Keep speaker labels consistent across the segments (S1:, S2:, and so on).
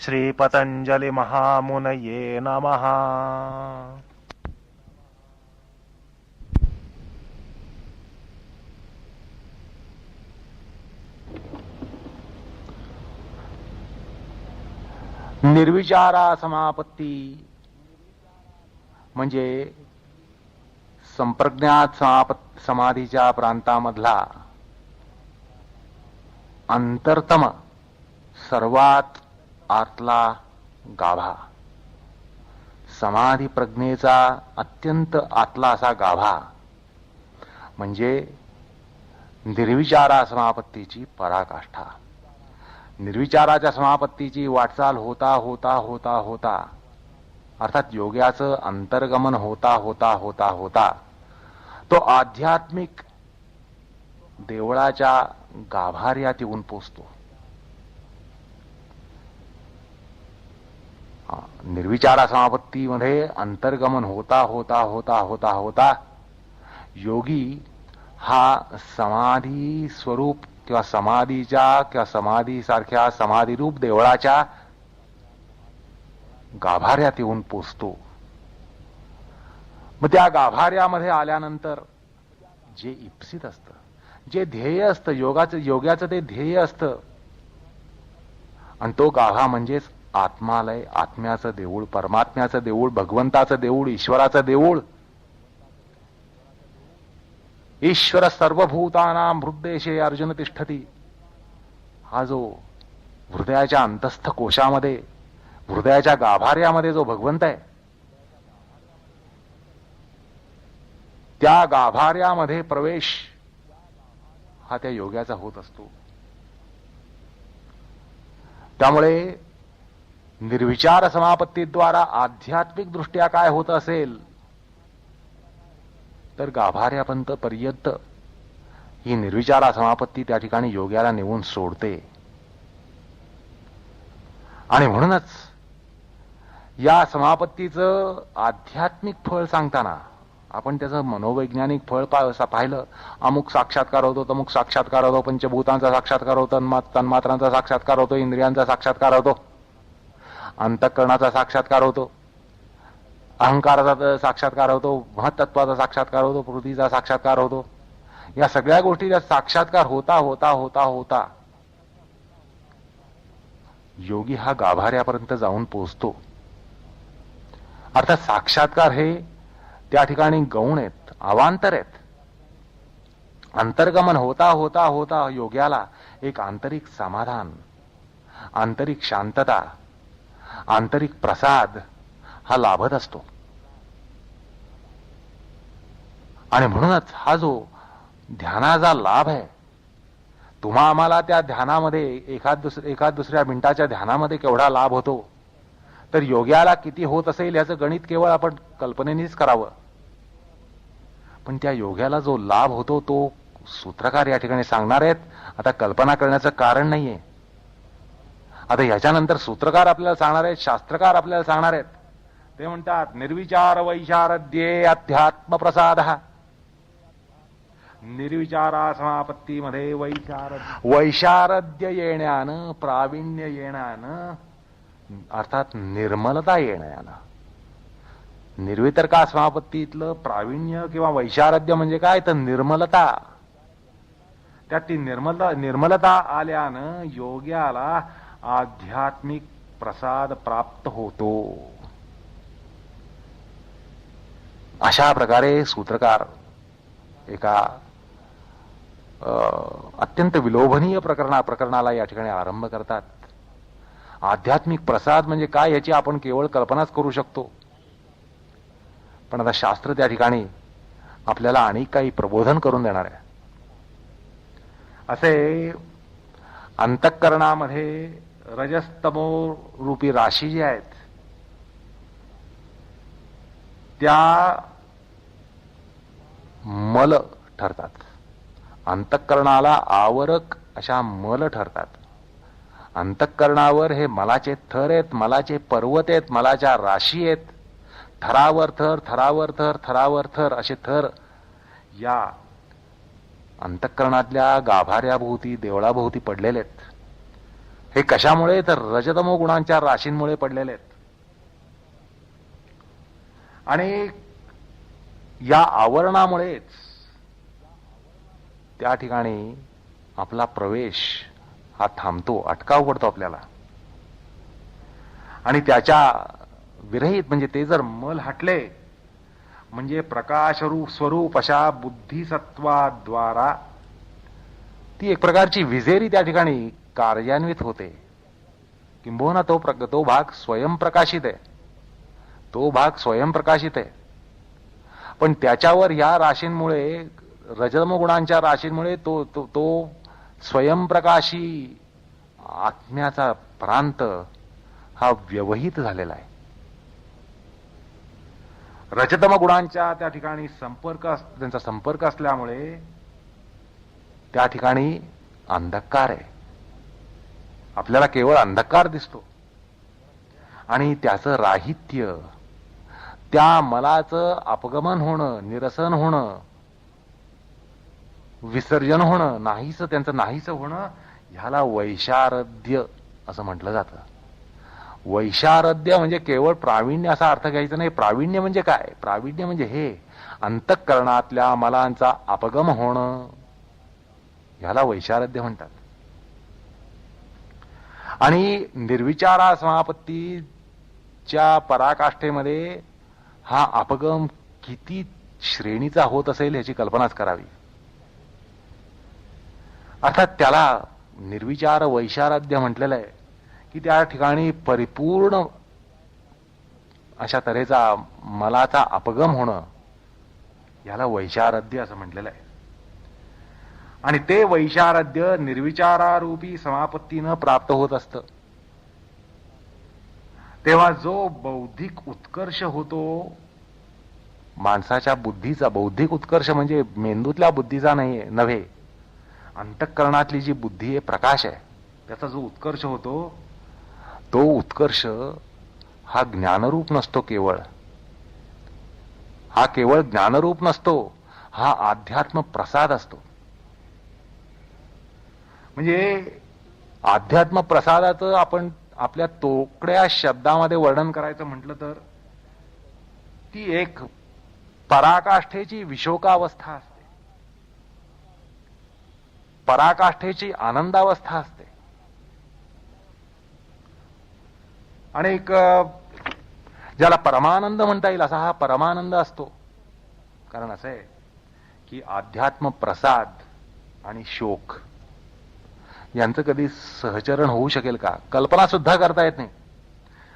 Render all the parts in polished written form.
S1: श्री पतंजलि महामुनये नमः।
S2: निर्विचारा समापत्ती म्हणजे संप्रज्ञात समाधीच्या प्रांतामधला अंतरतम सर्वात आतला गाभा, समाधी प्रज्ञेचा अत्यंत आतला असा गाभा म्हणजे निर्विचारा समापत्तीची पराकाष्ठा. निर्विचाराच्या समापत्तीची वाटचाल होता होता होता होता अर्थात योग्याचं अंतर्गमन होता होता होता होता तो आध्यात्मिक देवळाच्या गाभाऱ्यात येऊन पोचतो. निर्विचारा समापत्तीमध्ये अंतर्गमन होता होता होता होता होता योगी हा समाधी स्वरूप किंवा समाधीच्या किंवा समाधीसारख्या समाधीरूप देवळाच्या गाभाऱ्यात येऊन पोचतो. मग त्या गाभाऱ्यामध्ये आल्यानंतर जे इप्सित असतं, जे ध्येय असतं, योग्याचं ते ध्येय असतं आणि तो गाभा म्हणजेच आत्मालय, आत्म्याचं देऊळ, परमात्म्याचं देऊळ, भगवंताचं देऊळ, ईश्वराचं देऊळ. ईश्वर सर्वभूतानां हृद्देशे अर्जुन तिष्ठती हा जो हृदयाच्या अंतस्थ कोशामध्ये, हृदयाच्या गाभाऱ्यामध्ये जो भगवंत आहे, त्या गाभाऱ्यामध्ये प्रवेश हा त्या योग्याचा होत असतो. त्यामुळे निर्विचार समापत्तीद्वारा आध्यात्मिक दृष्ट्या काय होत असेल तर गाभाऱ्यापर्यंत ही निर्विचारा समापत्ती त्या ठिकाणी योग्याला नेऊन सोडते. आणि म्हणूनच या समापत्तीचं आध्यात्मिक फळ सांगताना आपण त्याचं मनोवैज्ञानिक फळ पाहिलं. अमुक साक्षात्कार होतो, तमुक साक्षात्कार होतो, पंचभूतांचा साक्षात्कार होतो, तन्मात्रांचा साक्षात्कार होतो, इंद्रियांचा साक्षात्कार होतो, अंतःकरणाचा साक्षात्कार होतो, अहंकाराचा साक्षात्कार होतो, महत्त्वाचा साक्षात्कार होतो, पृथ्वीचा साक्षात्कार होतो. या सगळ्या गोष्टीचा साक्षात्कार होता होता होता होता योगी हा गाभाऱ्यापर्यंत जाऊन पोहोचतो. अर्थात साक्षात्कार हे त्या ठिकाणी गौण आहेत, अवांतर आहेत. अंतर्गमन होता होता होता योग्याला एक आंतरिक समाधान, आंतरिक शांतता, आंतरिक प्रसाद हा लाभत असतो. आणि म्हणूनच हा जो ध्यानाचा लाभ आहे, तुम्हा आम्हाला त्या ध्यानामध्ये एखाद दुसऱ्या मिनिटाच्या ध्यानामध्ये केवढा लाभ होतो तर योग्याला किती होत असेल याचं गणित केवळ आपण कल्पनेनेच करावं. पण त्या योग्याला जो लाभ होतो तो सूत्रकार या ठिकाणी सांगणार आहेत. आता कल्पना करण्याचं कारण नाहीये. आता ह्याच्यानंतर सूत्रकार आपल्याला सांगणार आहेत, शास्त्रकार आपल्याला सांगणार आहेत. ते म्हणतात निर्विचार वैशारद्ये अध्यात्म प्रसाद. निर्विचारा समापत्तीमध्ये वैशारद्य येण्यानं, प्रावीण्य येण्यानं, अर्थात निर्मलता येण्यानं. निर्वितर्का समापत्तीतलं प्रावीण्य किंवा वैशारद्य म्हणजे काय तर निर्मलता. त्यात ती निर्मलता आल्यानं योग्याला आध्यात्मिक प्रसाद प्राप्त होतो. अशा प्रकारे सूत्रकार एका अत्यंत विलोभनीय प्रकरणाला या ठिकाणी आरंभ करतात. आध्यात्मिक प्रसाद म्हणजे काय याची आपण केवळ कल्पनाच करू शकतो. पण आता शास्त्र त्या ठिकाणी आपल्याला अनेक काही प्रबोधन करून देणार आहे. असे अंतःकरणामध्ये रजस्तमो रूपी राशी जी आहेत त्या मल ठरतात. अंतःकरणाला आवरक अशा मल ठरतात. अंतःकरणावर हे मलाचे थर आहेत, मलाचे पर्वत आहेत, मलाच्या राशी आहेत. थरावर थर, थरावर थर, थरावर थर असे थर या अंतःकरणातल्या गाभाऱ्याभोवती, देवळाभोवती पडलेले आहेत. हे कशामुळे? तर रजतमो गुणांच्या राशींमुळे पडलेले आहेत. आणि या आवरणामुळेच त्या ठिकाणी आपला प्रवेश हा थांबतो, अटकाव पडतो आपल्याला. आणि त्याच्या विरहित म्हणजे ते जर मल हटले म्हणजे प्रकाशरूप स्वरूप अशा बुद्धिसत्वाद्वारा ती एक प्रकारची विजेरी त्या ठिकाणी कार्यान्वित होते. किंबहुना तो भाग स्वयंप्रकाशित आहे, तो भाग स्वयंप्रकाशित आहे. पण त्याच्यावर या राशींमुळे, रजतमगुणांच्या राशींमुळे तो स्वयंप्रकाशी आत्म्याचा प्रांत हा व्यवहित झालेला आहे. रजतम गुणांच्या त्या ठिकाणी त्यांचा संपर्क असल्यामुळे त्या ठिकाणी अंधकार आहे. आपल्याला केवळ अंधकार दिसतो. आणि त्याचं राहित्य, त्या मलाचं अपगमन होणं, निरसन होणं, विसर्जन होणं, त्यांचं नाहीसं होणं, ह्याला वैशारद्य असं म्हटलं जातं. वैशारद्य म्हणजे केवळ प्रावीण्य असा अर्थ घ्यायचा नाही. प्रावीण्य म्हणजे काय? प्रावीण्य म्हणजे हे अंतःकरणातल्या मलांचा अपगम होणं, ह्याला वैशारद्य म्हणतात. आणि निर्विचारा समापत्तीच्या पराकाष्ठेमध्ये हा अपगम किती श्रेणीचा होत असेल ह्याची कल्पनाच करावी. अर्थात त्याला निर्विचार वैशारद्य म्हटलेलं आहे की त्या ठिकाणी परिपूर्ण अशा तऱ्हेचा मलाचा अपगम होणं, याला वैशारद्य असं म्हटलेलं आहे. आणि ते वैशारद्य निर्विचारारूपी समापत्तीनं प्राप्त होत असतं. तेव्हा जो बौद्धिक उत्कर्ष होतो माणसाच्या बुद्धीचा, बौद्धिक उत्कर्ष म्हणजे मेंदूतल्या बुद्धीचा नव्हे, अंतःकरणातली जी बुद्धी आहे, प्रकाश आहे, त्याचा जो उत्कर्ष होतो, तो उत्कर्ष हा ज्ञानरूप नसतो. केवळ ज्ञानरूप नसतो, हा अध्यात्म प्रसाद असतो. म्हणजे अध्यात्म प्रसादाचं आपण आपल्या तोकड्या शब्दामध्ये वर्णन करायचं म्हटलं तर ती एक पराकाष्ठेची विशोकावस्था असते, पराकाष्ठेची आनंदावस्था असते. आणि एक ज्याला परमानंद म्हणता येईल असा हा परमानंद असतो. कारण असं आहे की अध्यात्म प्रसाद आणि शोक यांचं कधी सहचरण होऊ शकेल का? कल्पना सुद्धा करता येत नाही.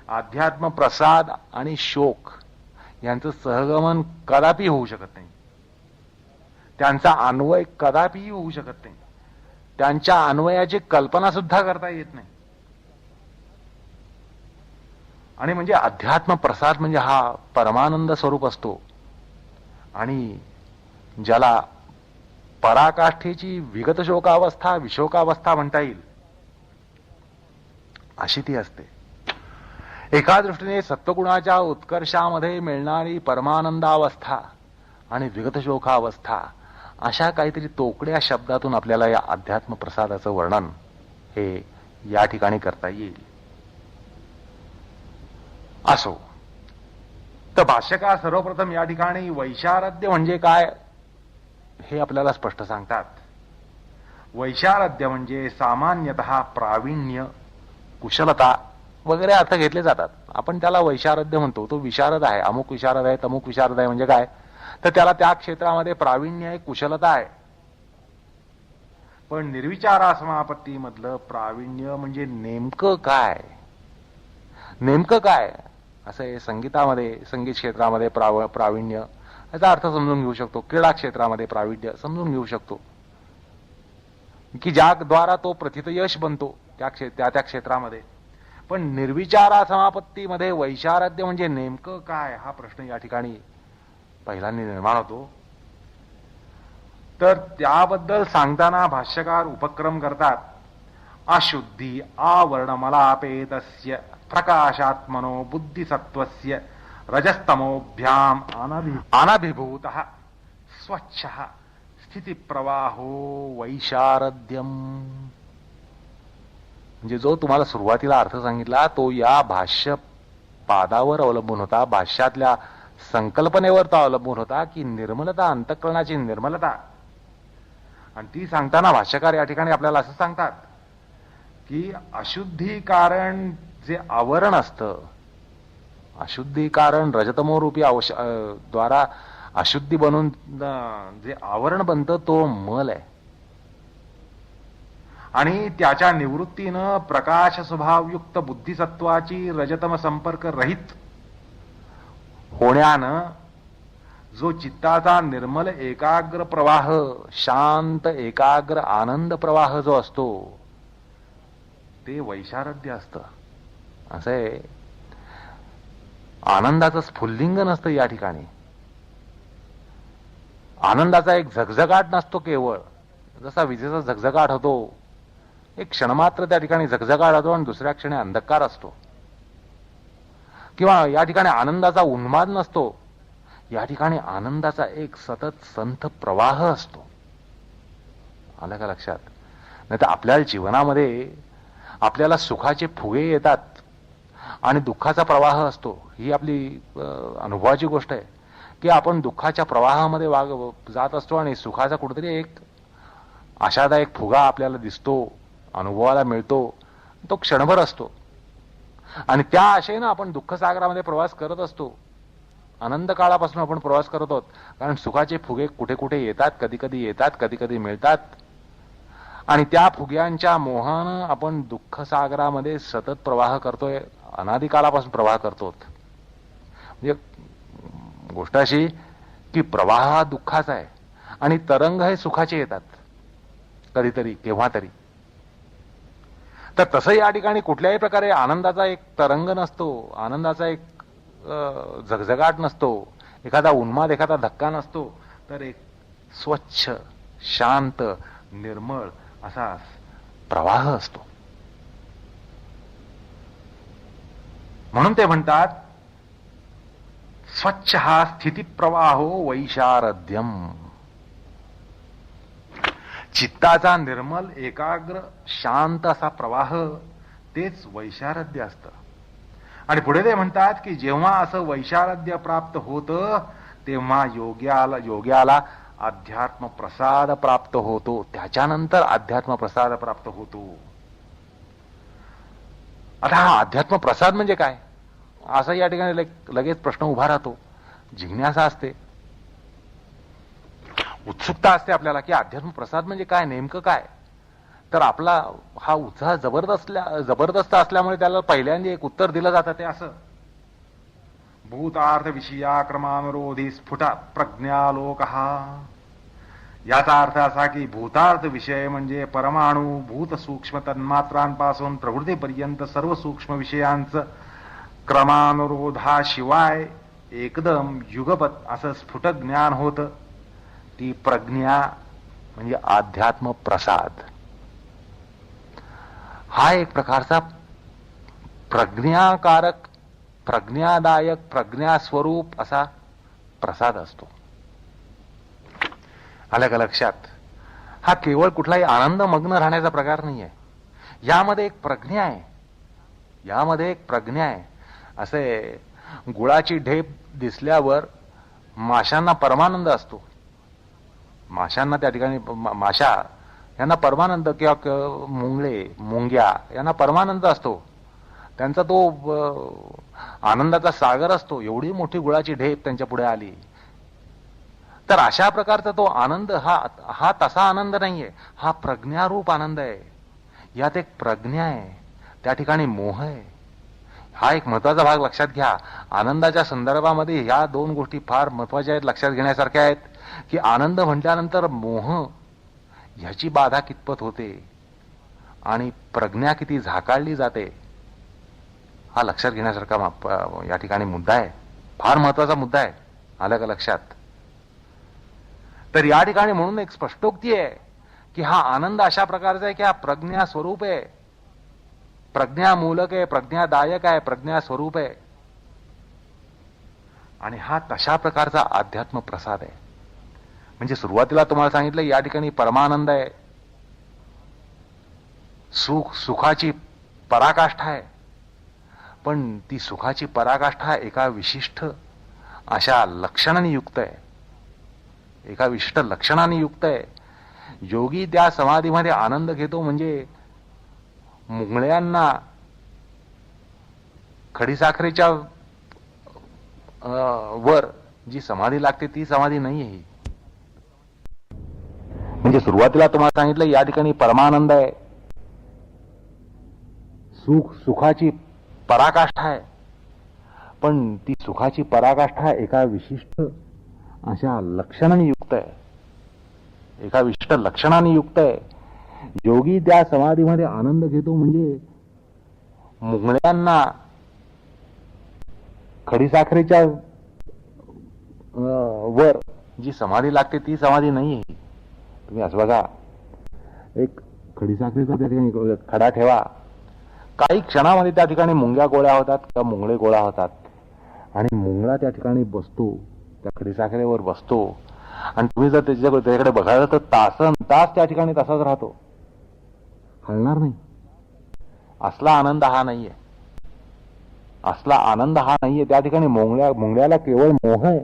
S2: अध्यात्म प्रसाद आणि शोक यांचं सहगमन कदापि होऊ शकत नाही. त्यांचा अन्वय कदापि होऊ शकत नाही. त्यांच्या अन्वयाची कल्पना सुद्धा करता येत नाही. आणि म्हणजे अध्यात्म प्रसाद म्हणजे हा परमानंद स्वरूप असतो. आणि ज्याला पराकाष्ठेची विगत शोकावस्था, विशोकावस्था म्हणता येईल अशी ती असते. एका दृष्टीने सत्वगुणाच्या उत्कर्षामध्ये मिळणारी परमानंदावस्था आणि विगत शोकावस्था अशा काहीतरी तोकड्या शब्दातून आपल्याला या अध्यात्म प्रसादाचं वर्णन हे या ठिकाणी करता येईल. असो, तर भाष्यकार सर्वप्रथम या ठिकाणी वैशारद्य म्हणजे काय हे आपल्याला स्पष्ट सांगतात. वैशारद्य म्हणजे सामान्यतः प्रावीण्य, कुशलता वगैरे अर्थ घेतले जातात. आपण त्याला वैशारद्य म्हणतो. तो विशारद आहे, अमुक विशारद आहे, तमुक विशारद आहे. म्हणजे काय? तर त्याला त्या क्षेत्रामध्ये प्रावीण्य आहे, कुशलता आहे. पण निर्विचारा समापत्ती मधलं प्रावीण्य म्हणजे नेमकं काय? नेमकं काय असं आहे. संगीतामध्ये, संगीत क्षेत्रामध्ये प्रावीण्य याचा अर्थ समजून घेऊ शकतो. क्रीडा क्षेत्रामध्ये प्रावीण्य समजून घेऊ शकतो की ज्याद्वारा तो प्रथित यश बनतो त्या क्षेत्रामध्ये. पण निर्विचारा समापत्तीमध्ये वैशारद्य म्हणजे नेमकं काय हा प्रश्न या ठिकाणी पहिल्यांदा निर्माण होतो. तर त्याबद्दल सांगताना भाष्यकार उपक्रम करतात. अशुद्धी आवर्णमलापेतस्य प्रकाशात्मनो बुद्धिसत्वस्य रजस्तमोभ्याम अनभिभूतः स्वच्छः स्थितिप्रवाहो वैशारद्यम्. म्हणजे जो तुम्हाला सुरुवातीला अर्थ सांगितला तो या भाष्य पादावर अवलंबून होता, भाष्यातल्या संकल्पनेवर तो अवलंबून होता की निर्मलता, अंतःकरणाची निर्मलता. आणि ती सांगताना भाष्यकार या ठिकाणी आपल्याला असं सांगतात की अशुद्धीकारण जे आवरण असतं, अशुद्धीकारण रजतमोरूपी द्वारा अशुद्धी बनून जे आवरण बनतं तो मल आहे. आणि त्याच्या निवृत्तीनं प्रकाश स्वभावयुक्त बुद्धिसत्वाची रजतम संपर्क रहित होण्यानं जो चित्ताचा निर्मल एकाग्र प्रवाह, शांत एकाग्र आनंद प्रवाह जो असतो ते वैशारद्य असतं. असं आहे, आनंदाचं स्फुल्लिंग नसतं या ठिकाणी. आनंदाचा एक झगझगाट नसतो केवळ, जसा विजेचा झगझगाट होतो, एक क्षणमात्र त्या ठिकाणी झगझगाट होतो आणि दुसऱ्या क्षणी अंधकार असतो. किंवा या ठिकाणी आनंदाचा उन्माद नसतो, या ठिकाणी आनंदाचा एक सतत संथ प्रवाह असतो. आलं का लक्षात? नाही तर आपल्या जीवनामध्ये आपल्याला सुखाचे फुगे येतात आणि दुःखाचा प्रवाह असतो. ही आपली अनुभवाची गोष्ट आहे की आपण दुःखाच्या प्रवाहामध्ये जात असतो आणि सुखाचा कुठेतरी एक आशादायक फुगा आपल्याला दिसतो, अनुभवाला मिळतो. तो क्षणभर असतो आणि त्या आशेनं आपण दुःखसागरामध्ये प्रवास करत असतो. आनंद काळापासून आपण प्रवास करत आहोत, कारण सुखाचे फुगे कुठे कुठे येतात, कधी कधी येतात, कधी कधी मिळतात. आणि त्या फुग्यांच्या मोहानं आपण दुःखसागरामध्ये सतत प्रवाह करतोय, अनादिकालापासून प्रवाह करतो. म्हणजे गोष्ट अशी की प्रवाह हा दुःखाचा आहे आणि तरंग हे सुखाचे येतात कधीतरी, केव्हा तरी. तर तसं या ठिकाणी कुठल्याही प्रकारे आनंदाचा एक तरंग नसतो, आनंदाचा एक झगझगाट नसतो, एखादा उन्माद, एखादा धक्का नसतो. तर एक स्वच्छ, शांत, निर्मळ असा प्रवाह असतो. म्हणून ते म्हणतात स्वच्छ हा स्थितिप्रवाहो वैशारद्यम. चित्ताचा निर्मल, एकाग्र, शांत असा प्रवाह तेच वैशारद्य असतं. आणि पुढे ते म्हणतात की जेव्हा असं वैशारद्य प्राप्त होतं तेव्हा योग्याला अध्यात्म प्रसाद प्राप्त होतो. त्याच्यानंतर अध्यात्म प्रसाद प्राप्त होतो. आता हा अध्यात्म प्रसाद म्हणजे काय, असं या ठिकाणी लगेच प्रश्न उभा राहतो. जिज्ञासा असते, उत्सुकता असते आपल्याला की अध्यात्म प्रसाद म्हणजे काय, नेमकं काय. तर आपला हा उत्साह जबरदस्त असल्यामुळे त्याला पहिल्यांदा एक उत्तर दिलं जातं, ते असं: भूतार्थ विषयाक्रमानुरोधी स्फुट प्रज्ञालोक. याचा अर्थ असा की भूतार्थ विषय म्हणजे परमाणू, भूत सूक्ष्म तन्मात्रांपासून प्रकृतीपर्यंत सर्व सूक्ष्म विषयांचं क्रमानुरोधाशिवाय एकदम युगपत असं स्फुट ज्ञान होतं. ती प्रज्ञा म्हणजे अध्यात्म प्रसाद. हा एक प्रकारचा प्रज्ञाकारक, प्रज्ञादायक, प्रज्ञास्वरूप असा प्रसाद असतो. आलं का लक्षात? हा केवळ कुठलाही आनंद मग्न राहण्याचा प्रकार नाही आहे. यामध्ये एक प्रज्ञा आहे, यामध्ये एक प्रज्ञा आहे. असे गुळाची ढेप दिसल्यावर माशांना परमानंद असतो. माशांना त्या ठिकाणी, माशा यांना परमानंद, किंवा मुंगळे, मुंग्या यांना परमानंद असतो. त्यांचा तो आनंदाचा सागर असतो. एवढी मोठी गुळाची ढेप त्यांच्या पुढे आली. तर अशा प्रकारचा तो आनंद हा तसा आनंद नाहीये, हा प्रज्ञारूप आनंद आहे. यात एक प्रज्ञा आहे, त्या ठिकाणी मोह आहे. हा एक महत्वाचा भाग लक्षात घ्या. आनंदाच्या संदर्भामध्ये ह्या दोन गोष्टी फार महत्वाच्या आहेत, लक्षात घेण्यासारख्या आहेत. की आनंद म्हटल्यानंतर मोह ह्याची बाधा कितपत होते आणि प्रज्ञा किती झाकाळली जाते, हा लक्षात घेण्यासारखा या ठिकाणी मुद्दा आहे. फार महत्वाचा मुद्दा आहे. आलं का लक्षात? तर या ठिकाणी म्हणून एक स्पष्टोक्ती आहे की हा आनंद अशा प्रकारचा आहे की हा प्रज्ञा स्वरूप आहे, प्रज्ञामूलक आहे, प्रज्ञादायक आहे, प्रज्ञा स्वरूप आहे. आणि हा तशा प्रकारचा अध्यात्म प्रसाद आहे. म्हणजे सुरुवातीला तुम्हाला सांगितलं या ठिकाणी परमानंद आहे, सुखाची पराकाष्ठा आहे, पण ती सुखाची पराकाष्ठा एका विशिष्ट अशा लक्षणाने युक्त आहे, एका विशिष्ट लक्षणाने युक्त आहे. योगी त्या समाधीमध्ये आनंद घेतो म्हणजे मुंगळ्यांना खडीसाखरेच्या वर जी समाधी लागते ती समाधी नाही आहे. म्हणजे सुरुवातीला तुम्हाला सांगितलं या ठिकाणी परमानंद आहे, सुखाची पराकाष्ठा आहे, पण ती सुखाची पराकाष्ठा एका विशिष्ट अशा लक्षणाने युक्त आहे, एका विशिष्ट लक्षणाने युक्त आहे. योगी त्या समाधीमध्ये आनंद घेतो म्हणजे मुंगळ्यांना खडीसाखरेच्या वर जी समाधी लागते ती समाधी नाही आहे. तुम्ही असं बघा, एक खडीसाखरेचा त्या ठिकाणी खडा ठेवा, काही क्षणामध्ये त्या ठिकाणी मुंग्या गोळ्या होतात किंवा मुंगळे गोळा होतात आणि मुंगळा त्या ठिकाणी बसतो, त्या खडीसाखरेवर बसतो आणि तुम्ही जर त्याच्याकडे बघायला तर तासन तास त्या ठिकाणी तसाच राहतो, हलणार नाही. असला आनंद हा नाहीये, असला आनंद हा नाहीये. त्या ठिकाणी मुंगळ्याला केवळ मोह आहे.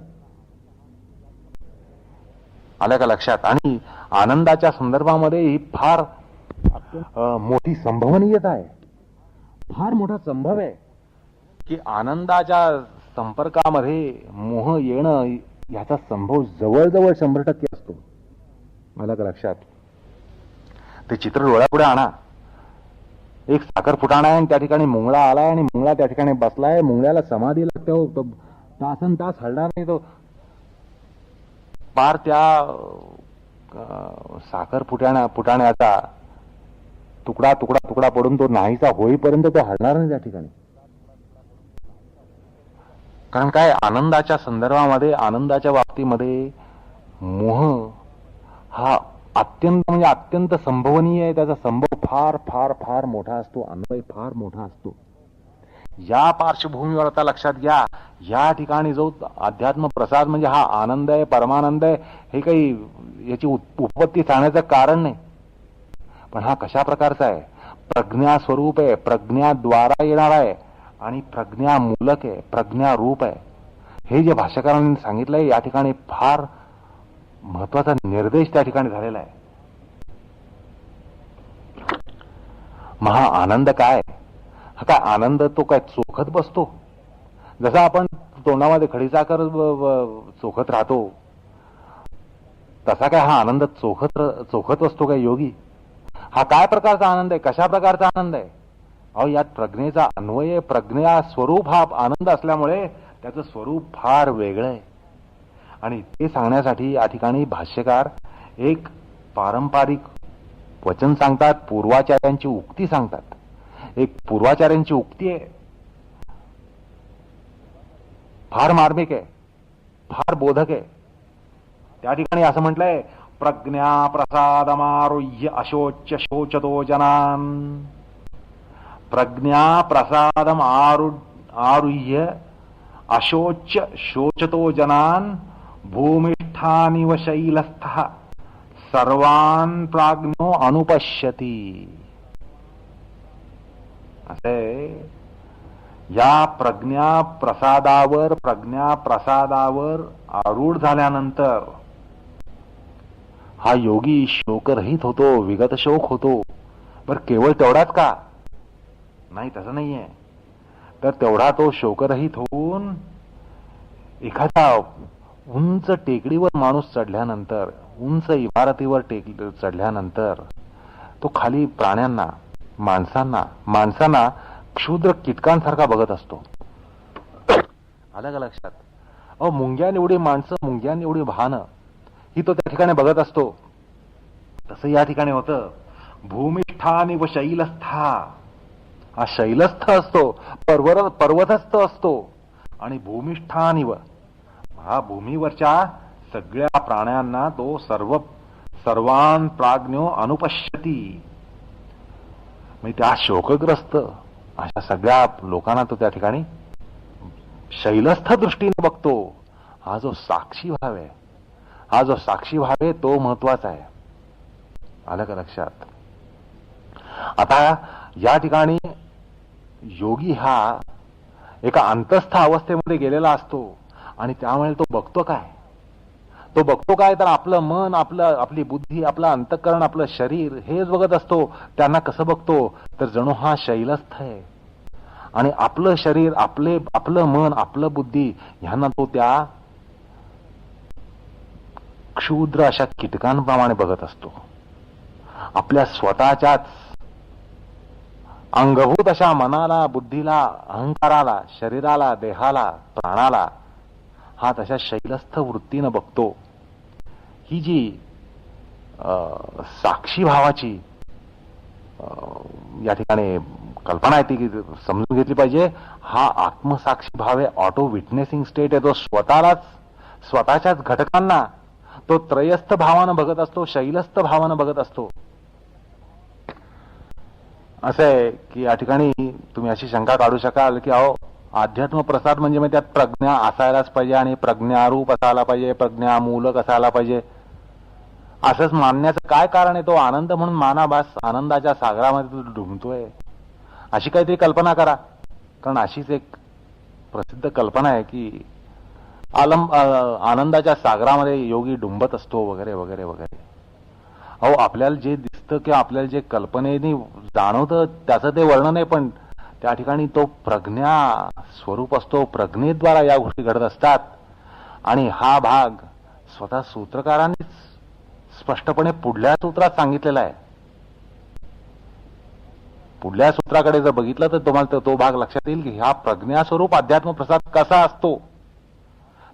S2: आलं का लक्षात? आणि आनंदाच्या संदर्भामध्ये ही फार मोठी संभवनीयता आहे, फार मोठा संभव आहे की आनंदाच्या संपर्कामध्ये मोह येणं याचा संभव जवळजवळ 100% असतो. आलं का लक्षात? ते चित्र डोळ्यापुढे आणा. एक साखर फुटाणा आहे आणि त्या ठिकाणी मुंगळा आलाय आणि मुंगळा त्या ठिकाणी बसलाय, मुंगळ्याला समाधी लागते, तासन तास हलणार नाही तो. पार त्या साखर फुटाण्याचा तुकडा तुकडा तुकडा पडून तो नाहीसा होईपर्यंत तो हलणार नाही त्या ठिकाणी. कारण काय, आनंदाच्या संदर्भामध्ये, आनंदाच्या बाबतीमध्ये मोह हा अत्यंत म्हणजे अत्यंत संभवनीय आहे. त्याचा संभव फार फार फार मोठा असतो, अन्वय फार मोठा असतो. या पार्श्वभूमीवर आता लक्षात घ्या, या ठिकाणी जो अध्यात्म प्रसाद म्हणजे हा आनंद आहे, परमानंद आहे, हे काही याची उत्पत्ती सांगण्याचं कारण नाही. पण हा कशा प्रकारचा आहे? प्रज्ञा स्वरूप आहे, प्रज्ञाद्वारा येणार आहे आणि प्रज्ञा मूलक आहे, प्रज्ञा रूप आहे. हे जे भाष्यकारांनी सांगितलंय या ठिकाणी फार महत्वाचा निर्देश त्या ठिकाणी झालेला आहे. महा आनंद काय? हा काय आनंद तो काय चोखत बसतो? जसा आपण तोंडामध्ये खडीसाखर चोखत राहतो तसा काय हा आनंद चोखत असतो काय योगी? हा काय प्रकारचा आनंद आहे? कशा प्रकारचा आनंद आहे? अहो, यात प्रज्ञेचा अन्वय, प्रज्ञा स्वरूप हा आनंद असल्यामुळे त्याचं स्वरूप फार वेगळं आहे. आणि ते सांगण्यासाठी या ठिकाणी भाष्यकार एक पारंपरिक वचन सांगतात, पूर्वाचार्यांची उक्ती सांगतात. एक पूर्वाचार्यांची उक्ती आहे, फार मार्मिक आहे, फार बोधक आहे. त्या ठिकाणी असं म्हटलंय, प्रज्ञा प्रसादमारुह्य अशोच्य शोचतो जनान. प्रज्ञा प्रसादम आरुह्य अशोच्य शोचतो जनान भूमिष्ठानिव शैलस्थः सर्वान् प्राज्ञो अनुपश्यति. असे या प्रज्ञा प्रसादावर आरूढ झाल्यानंतर हा योगी शोकरहित होतो, विगत शोक होतो. पर केवळ तेवढाच का? नाही, तसं नाहीये. तर तेवढा तो शोकरहित होऊन एखाद्या उंच टेकडीवर माणूस चढल्यानंतर, उंच इमारतीवर चढल्यानंतर तो खाली प्राण्यांना, माणसांना क्षुद्र कीटकांसारखा बघत असतो. आलं का लक्षात? अहो, मुंग्यान एवढी माणसं, मुंग्यान एवढी भानं ही तो त्या ठिकाणी बघत असतो. तसं या ठिकाणी होतं. भूमिष्ठानि व शैलस्था. हा शैलस्थ असतो, पर्वतस्थ असतो. आणि भूमिष्ठानिव, हा भूमीवरच्या सगळ्या प्राण्यांना तो सर्वान प्राज्ञो अनुपश्यती. म्हणजे त्या शोकग्रस्त अशा सगळ्या लोकांना तो त्या ठिकाणी शैलस्थ दृष्टीने बघतो. हा जो साक्षी भाव आहे, हा जो साक्षी भाव आहे तो महत्वाचा आहे. आलं का लक्षात? आता या ठिकाणी योगी हा एका अंतस्थ अवस्थेमध्ये गेलेला असतो आणि त्यामुळे तो बघतो काय? तो बघतो काय? तर आपलं मन, आपली बुद्धी, आपलं अंतःकरण, आपलं शरीर हेच बघत असतो. त्यांना कसं बघतो? तर जणू हा शैलस्थ आहे आणि आपलं शरीर, आपलं मन, आपलं बुद्धी ह्यांना तो त्या क्षुद्र अशा कीटकांप्रमाणे बघत असतो. आपल्या स्वतःच्याच अंगभूत अशा मनाला, बुद्धीला, अहंकाराला, शरीराला, देहाला, प्राणाला हा तशा शैलस्थ वृत्तीनं बघतो. ही जी साक्षी भावाची या ठिकाणी कल्पना आहे ती समजून घेतली पाहिजे. हा आत्मसाक्षी भाव आहे, ऑटो विटनेसिंग स्टेट आहे. तो स्वतःच्याच घटकांना तो त्रयस्थ भावानं बघत असतो, शैलस्थ भावानं बघत असतो. असं आहे की या ठिकाणी तुम्ही अशी शंका काढू शकाल की अहो, अध्यात्म प्रसाद म्हणजे मग त्यात प्रज्ञा असायलाच पाहिजे आणि प्रज्ञारूप असायला पाहिजे, प्रज्ञामूलक असायला पाहिजे, असंच मानण्याचं काय कारण आहे? तो आनंद म्हणून माना, बास. आनंदाच्या सागरामध्ये तो डुंबतोय अशी काहीतरी कल्पना करा. कारण अशीच एक प्रसिद्ध कल्पना आहे की आनंदाच्या सागरामध्ये योगी डुंबत असतो वगैरे वगैरे वगैरे. अहो, आपल्याला जे दिसतं किंवा आपल्याला जे कल्पनेने जाणवतं त्याचं ते वर्णन आहे, पण त्या ठिकाणी तो प्रज्ञा स्वरूप असतो. प्रज्ञेद्वारा या गोष्टी घडत असतात आणि हा भाग स्वतः सूत्रकारांनीच स्पष्टपणे पुढल्या सूत्रात सांगितलेला आहे. पुढल्या सूत्राकडे जर बघितलं तर तुम्हाला तो भाग लक्षात येईल की हा प्रज्ञास्वरूप अध्यात्म प्रसाद कसा असतो.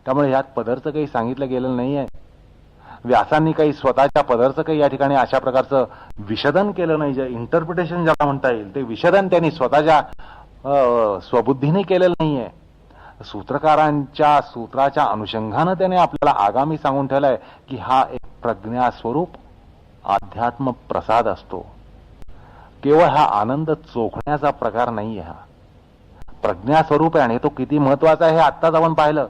S2: त्यामुळे ह्यात पदरचं काही सांगितलं गेलेलं नाहीये. व्यासांनी काही स्वतःच्या पदरचं काही या ठिकाणी अशा प्रकारचं विशदन केलं नाही. जे इंटरप्रिटेशन ज्याला म्हणता येईल ते विशदन त्यांनी स्वतःच्या स्वबुद्धीने केलेलं नाहीये. सूत्रकारांच्या सूत्राच्या अनुषंगानं त्याने आपल्याला आगामी सांगून ठेवलंय की हा एक प्रज्ञास्वरूप अध्यात्म प्रसाद असतो. केवळ हा आनंद चोखण्याचा प्रकार नाहीये. हा प्रज्ञास्वरूप आहे आणि तो किती महत्वाचा आहे हे आत्ताच आपण पाहिलं.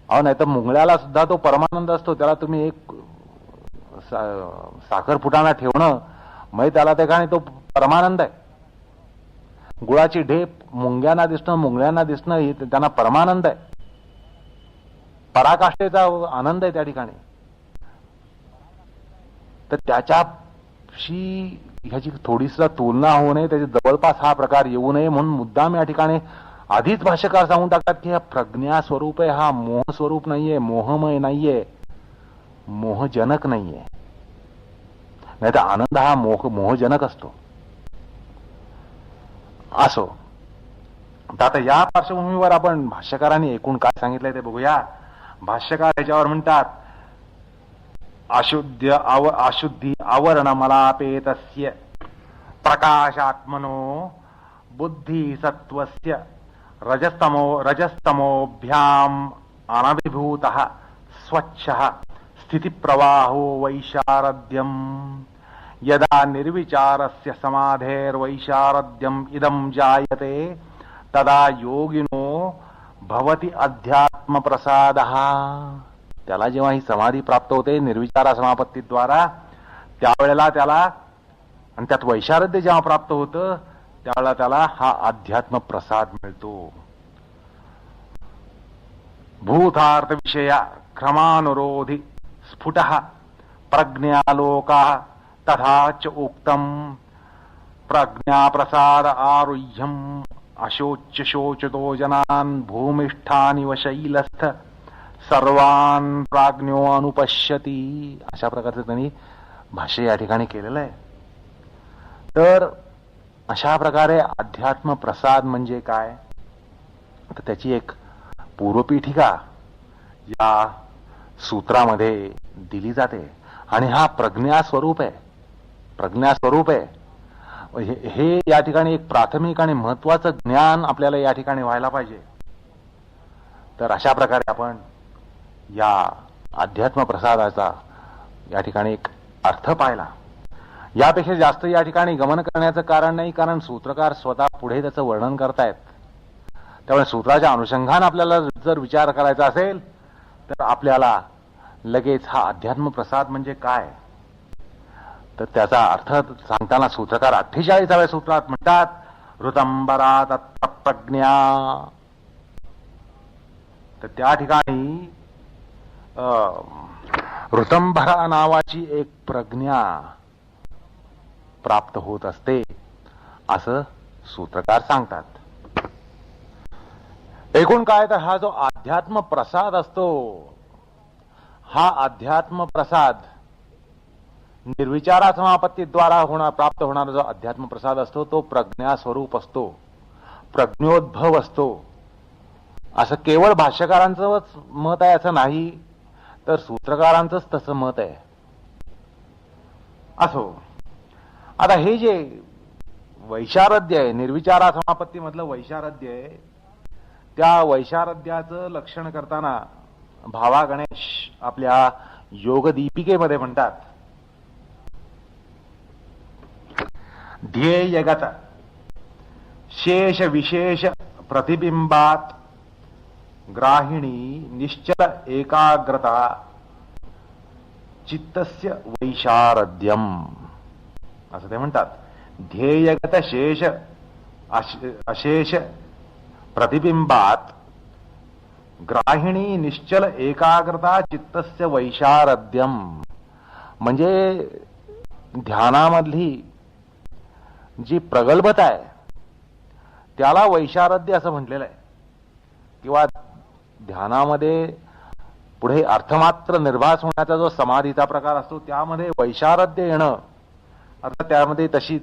S2: अहो, नाही तर मुंगळ्याला सुद्धा तो परमानंद असतो. त्याला तुम्ही एक साखर फुटाणा ठेवणं मग त्याला त्या ठिकाणी तो परमानंद आहे. गुळाची ढेप मुंग्यांना दिसणं, मुंगळ्यांना दिसणं हे त्यांना परमानंद आहे. पराकाष्ठेचा आनंद आहे त्या ठिकाणी. तर त्याच्याशी ह्याची थोडीशी तुलना होऊ नये, त्याच्या जवळपास हा प्रकार येऊ नये म्हणून मुद्दाम या ठिकाणी आधीच भाष्यकार सांगून टाकतात की हा प्रज्ञा स्वरूप आहे, हा मोह स्वरूप नाहीये, मोहमय नाहीये, मोहजनक नाहीये. नाही तर आनंद हा मोहजनक असतो. असो, आता या पार्श्वभूमीवर आपण भाष्यकारांनी एकूण काय सांगितलंय ते बघूया. भाष्यकार याच्यावर म्हणतात अशुद्धी आवरण मलापेतस्य प्रकाशात्मनो बुद्धी सत्वस्य रजस्तमोभ्याम अनभिभूतः स्वच्छः स्थितिप्रवाहो वैशारद्यम यदा निर्विचारस्य समाधेर्वैशारद्यम इदं जायते तदा योगिनो भवति अध्यात्म प्रसादः. त्याला जेव्हा ही समाधी प्राप्त होते निर्विचारा समापत्तीद्वारा त्यावेळेला त्याला, आणि त्यात वैशारद्य जेव्हा प्राप्त होतं त्यावेळेला त्याला हा अध्यात्म प्रसाद मिळतो. भूतार्थ विषया क्रमानुरोधी स्फुटः प्रज्ञालोकः तथा च उक्तम प्रज्ञाप्रसाद आरुह्यम अशोच्य शोचतो जनान भूमिष्ठानिव शैलस्थ सर्वान प्राज्ञो अनुपश्यती. अशा प्रकारचं त्यांनी भाष्य या ठिकाणी केलेलं आहे. तर अशा प्रकारे अध्यात्म प्रसाद म्हणजे काय, तर त्याची एक पूर्वपीठिका या सूत्रामध्ये दिली जाते. आणि हा प्रज्ञास्वरूप आहे, प्रज्ञास्वरूप आहे. हे या ठिकाणी एक प्राथमिक आणि महत्वाचं ज्ञान आपल्याला या ठिकाणी व्हायला पाहिजे. तर अशा प्रकारे आपण या अध्यात्म प्रसादाचा या ठिकाणी एक अर्थ पाहिला. यापेक्षा जास्त या ठिकाणी गमन करण्याचं कारण नाही, कारण सूत्रकार स्वतः पुढे त्याचं वर्णन करतायत. त्यामुळे सूत्राच्या अनुषंगाने आपल्याला जर विचार करायचा असेल तर आपल्याला लगेच हा अध्यात्म प्रसाद म्हणजे काय तर त्याचा अर्थ सांगताना सूत्रकार 48व्या सूत्रात म्हणतात ऋतंबरा तत्प्रज्ञा. तर त्या ठिकाणी ऋतंभरा नावाची एक प्रज्ञा प्राप्त होत असते असं सूत्रकार सांगतात. एकूण काय तर हा जो अध्यात्म प्रसाद असतो, हा अध्यात्म प्रसाद निर्विचारा समापत्तीद्वारा प्राप्त होणारा जो अध्यात्म प्रसाद असतो तो प्रज्ञा स्वरूप असतो, प्रज्ञोद्भव असतो. असं केवळ भाष्यकारांचंच मत आहे असं नाही, तर सूत्रकारांचंच तसं मत आहे. असो, आता हे जे वैशारद्य आहे, निर्विचारा समापत्ती मधलं वैशारद्य आहे, त्या वैशारद्याचं लक्षण करताना भावा गणेश आपल्या योगदीपिकेमध्ये म्हणतात, ध्येयगत शेष विशेष प्रतिबिंबात ग्राहिणी निश्चल एकाग्रता चित्तस्य वैशारद्यम असं ते म्हणतात. ध्येयगत शेष अशेष प्रतिबिंबात ग्राहिणी निश्चल एकाग्रता चित्तस्य वैशारद्यम म्हणजे ध्यानामधली जी प्रगल्भता आहे त्याला वैशारद्य असं म्हटलेलं आहे. किंवा ध्यानामध्ये पुढे अर्थमात्र निर्भास होण्याचा जो समाधीचा प्रकार असतो त्यामध्ये वैशारद्य येणं, अर्थात त्यामध्ये तशी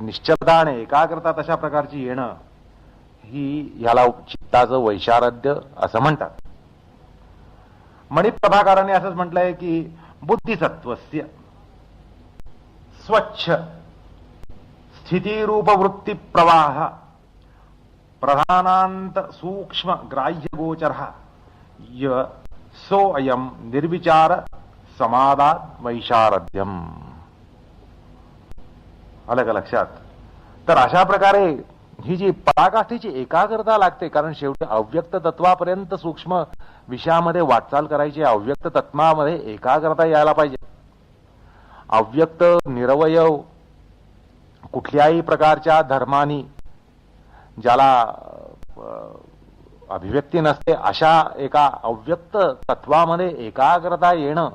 S2: निश्चलता आणि एकाग्रता तशा प्रकारची येणं, ही याला चित्ताचं वैशारद्य असं म्हणतात. मणिप्रभाकाराने असंच म्हटलंय की बुद्धिसत्वस्य स्वच्छ स्थितीरूप वृत्ती प्रवाह प्रधानांत सूक्ष्म ग्राह्य गोचर य सो अयम निर्विचार समादात वैशारद्यम. आलं का लक्षात? तर अशा प्रकारे ही जी पराकाष्ठेची एकाग्रता लागते, कारण शेवटी अव्यक्त तत्वापर्यंत सूक्ष्म विषयामध्ये वाटचाल करायची, अव्यक्त तत्वामध्ये एकाग्रता यायला पाहिजे. अव्यक्त निरवयव कुठल्याही प्रकारच्या धर्मानी ज्याला अभिव्यक्ती नसते अशा एका अव्यक्त तत्वामध्ये एकाग्रता येणं,